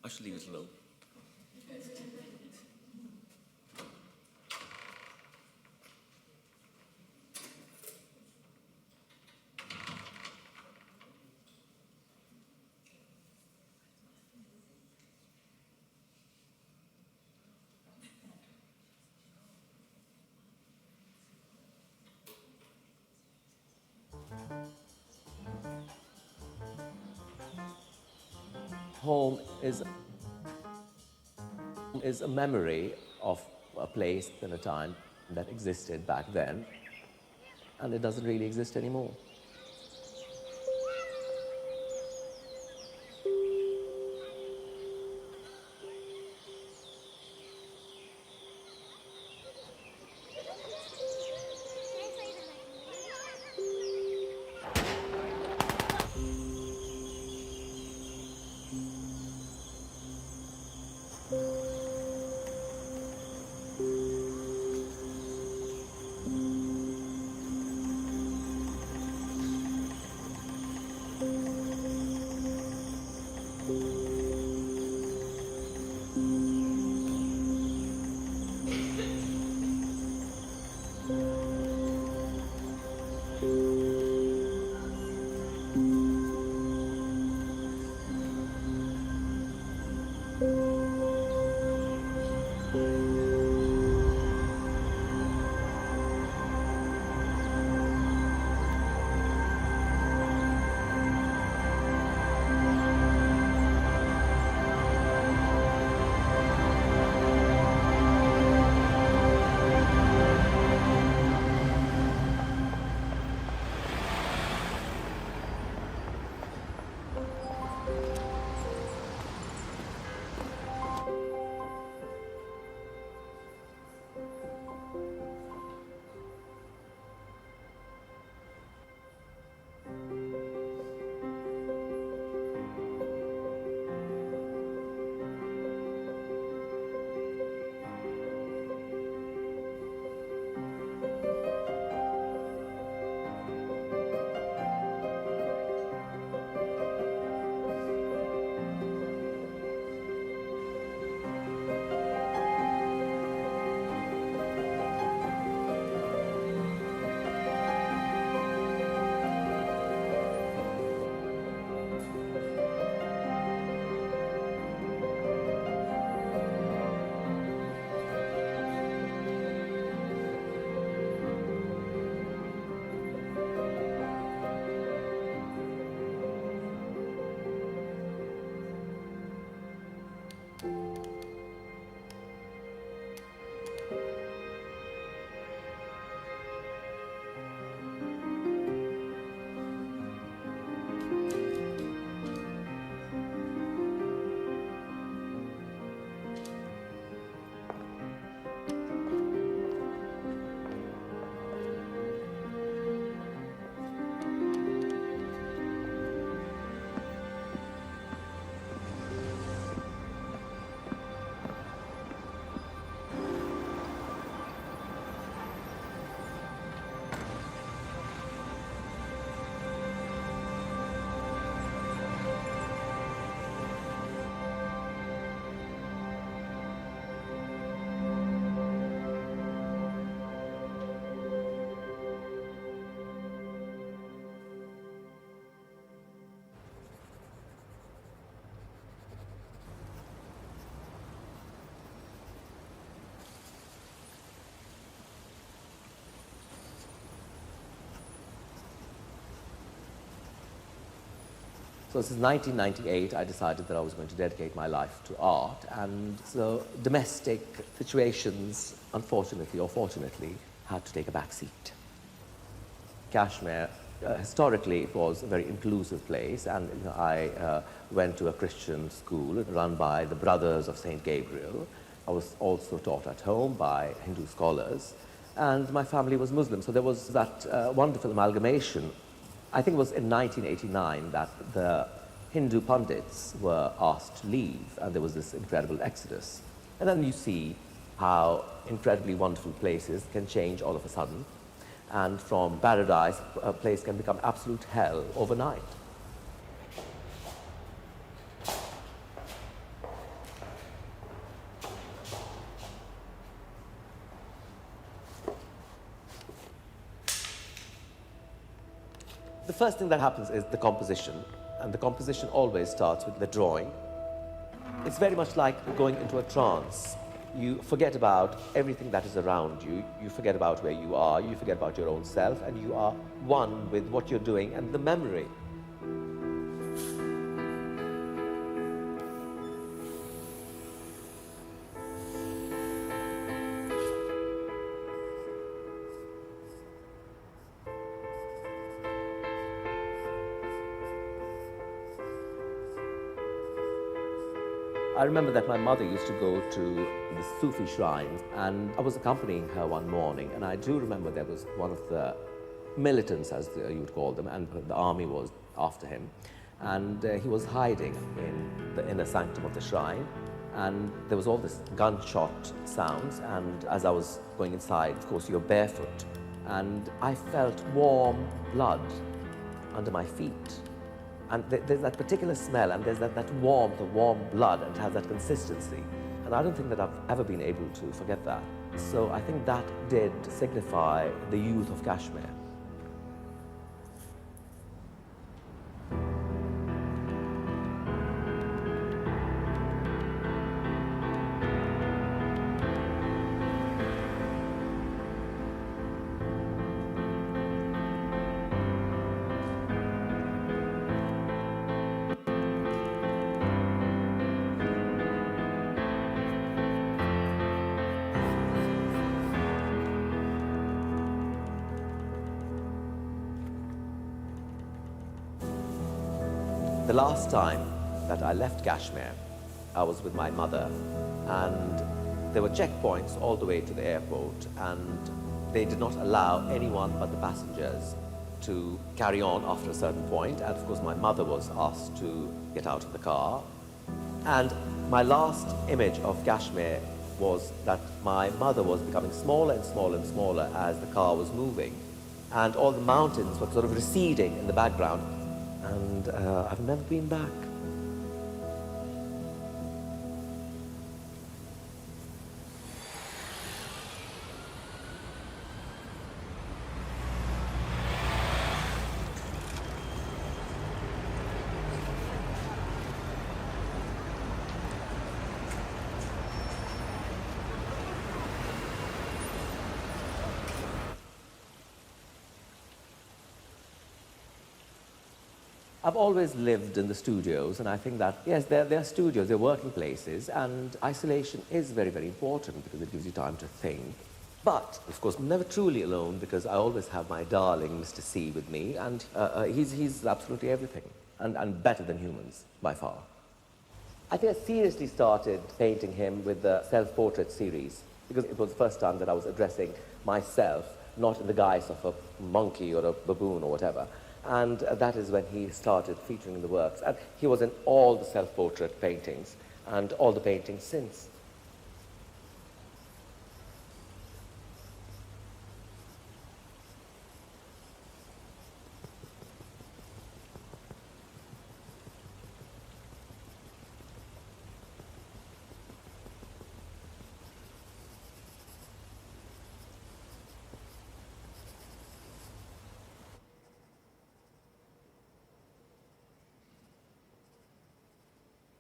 I should leave it alone. Home is a memory of a place and a time that existed back then, and it doesn't really exist anymore. So since 1998, I decided that I was going to dedicate my life to art, and so domestic situations, unfortunately or fortunately, had to take a back seat. Kashmir, historically, it was a very inclusive place, and I went to a Christian school run by the Brothers of St. Gabriel. I was also taught at home by Hindu scholars, and my family was Muslim, so there was that wonderful amalgamation. I think it was in 1989 that the Hindu pundits were asked to leave, and there was this incredible exodus. And then you see how incredibly wonderful places can change all of a sudden, and from paradise, a place can become absolute hell overnight. The first thing that happens is the composition, and the composition always starts with the drawing. It's very much like going into a trance. You forget about everything that is around you, you forget about where you are, you forget about your own self, and you are one with what you're doing and the memory. I remember that my mother used to go to the Sufi shrines, and I was accompanying her one morning, and I do remember there was one of the militants, as you would call them, and the army was after him, and he was hiding in the inner sanctum of the shrine, and there was all this gunshot sounds, and as I was going inside, of course, you're barefoot, and I felt warm blood under my feet. And there's that particular smell, and there's that warmth, the warm blood, and it has that consistency. And I don't think that I've ever been able to forget that. So I think that did signify the youth of Kashmir. The last time that I left Kashmir, I was with my mother, and there were checkpoints all the way to the airport, and they did not allow anyone but the passengers to carry on after a certain point. And of course, my mother was asked to get out of the car. And my last image of Kashmir was that my mother was becoming smaller and smaller and smaller as the car was moving. And all the mountains were sort of receding in the background. And I've never been back. I've always lived in the studios, and I think that, yes, they're studios, they're working places, and isolation is very, very important because it gives you time to think. But, of course, I'm never truly alone because I always have my darling Mr. C with me, and he's absolutely everything, and better than humans, by far. I think I seriously started painting him with the self-portrait series because it was the first time that I was addressing myself, not in the guise of a monkey or a baboon or whatever. And that is when he started featuring in the works. And he was in all the self-portrait paintings and all the paintings since.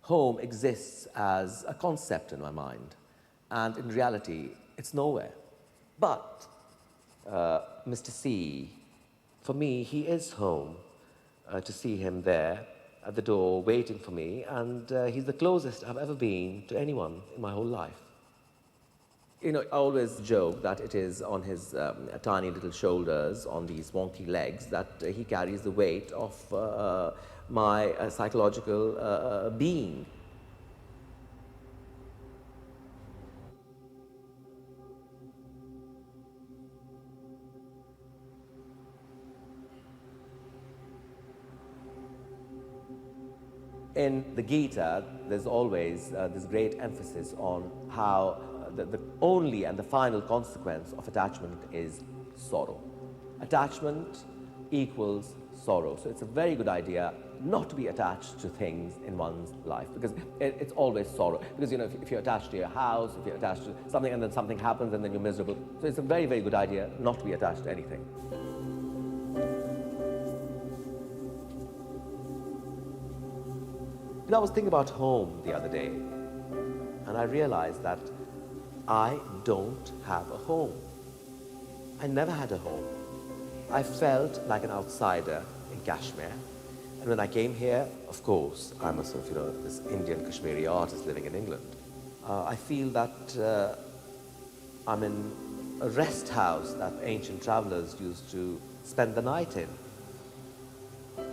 Home exists as a concept in my mind, and in reality, it's nowhere. But Mr. C, for me, he is home. To see him there at the door waiting for me, and he's the closest I've ever been to anyone in my whole life. You know, I always joke that it is on his tiny little shoulders, on these wonky legs, that he carries the weight of my psychological being. In the Gita, there's always this great emphasis on how the only and the final consequence of attachment is sorrow. Attachment equals sorrow. So it's a very good idea not to be attached to things in one's life, because it's always sorrow. Because, you know, if you're attached to your house, if you're attached to something and then something happens and then you're miserable. So it's a very, very good idea not to be attached to anything. I was thinking about home the other day, and I realized that I don't have a home. I never had a home. I felt like an outsider in Kashmir. And when I came here, of course, I'm a sort of, you know, this Indian Kashmiri artist living in England. I feel that I'm in a rest house that ancient travelers used to spend the night in.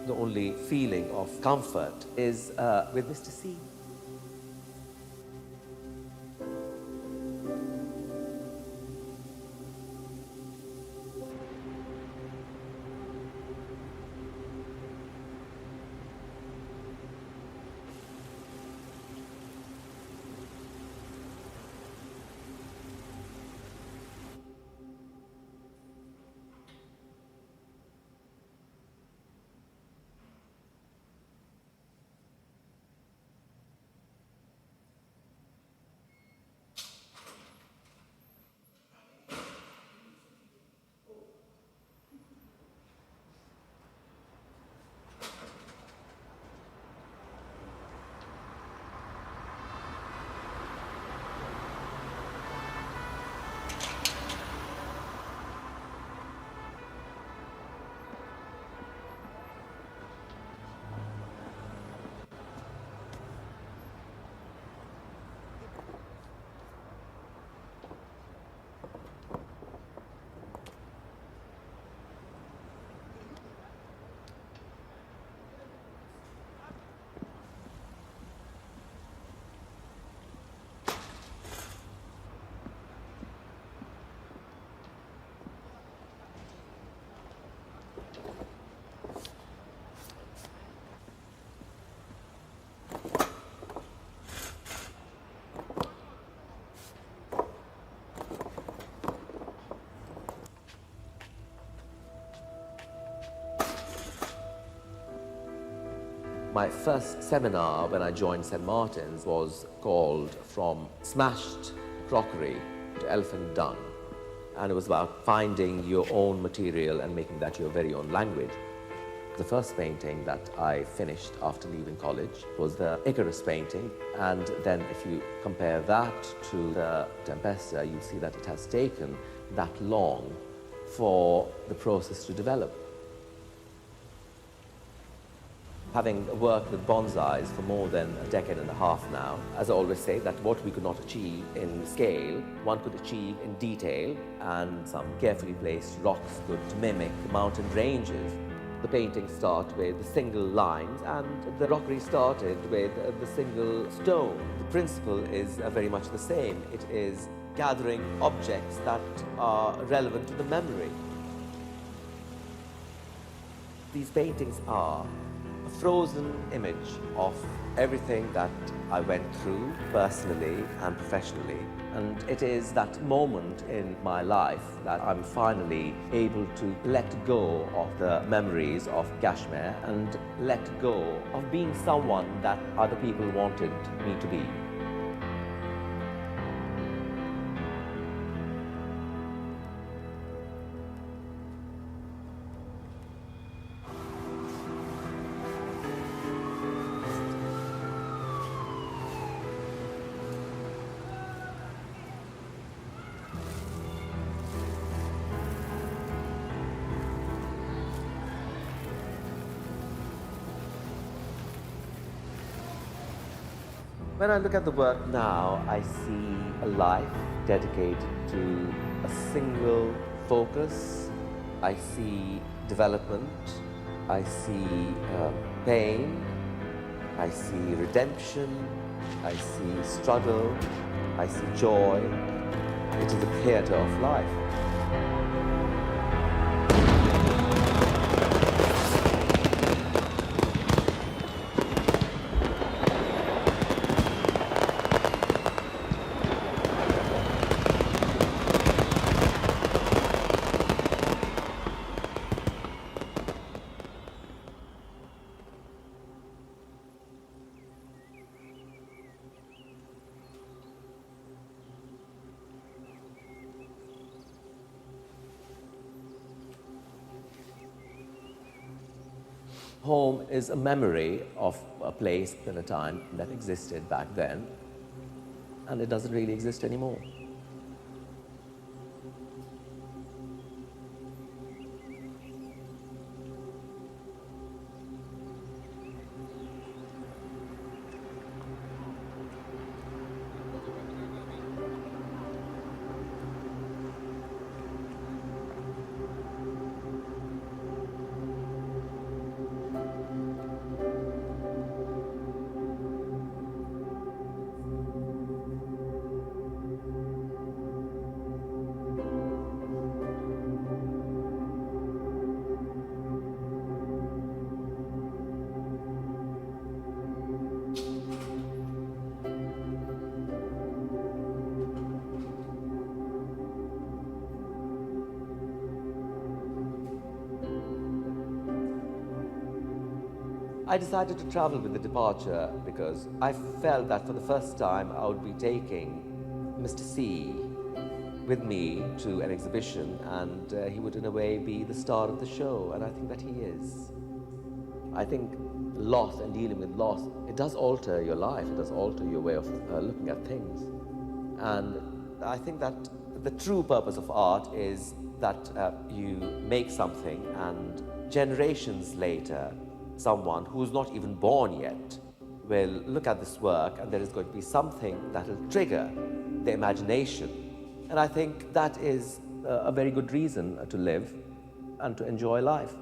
The only feeling of comfort is with Mr. C. My first seminar when I joined St. Martin's was called From Smashed Crockery to Elephant Dung. And it was about finding your own material and making that your very own language. The first painting that I finished after leaving college was the Icarus painting. And then if you compare that to the Tempesta, you'll see that it has taken that long for the process to develop. Having worked with bonsais for more than a decade and a half now, as I always say, that what we could not achieve in scale, one could achieve in detail, and some carefully placed rocks could mimic mountain ranges. The paintings start with the single lines, and the rockery started with the single stone. The principle is very much the same. It is gathering objects that are relevant to the memory. These paintings are a frozen image of everything that I went through personally and professionally. And it is that moment in my life that I'm finally able to let go of the memories of Kashmir and let go of being someone that other people wanted me to be. When I look at the work now, I see a life dedicated to a single focus. I see development. I see pain. I see redemption. I see struggle. I see joy. It is a theatre of life. Home is a memory of a place and a time that existed back then, and it doesn't really exist anymore. I decided to travel with the departure because I felt that for the first time I would be taking Mr. C with me to an exhibition, and he would in a way be the star of the show, and I think that he is. I think loss and dealing with loss, it does alter your life, it does alter your way of looking at things. And I think that the true purpose of art is that you make something and generations later, someone who's not even born yet will look at this work and there is going to be something that will trigger the imagination. And I think that is a very good reason to live and to enjoy life.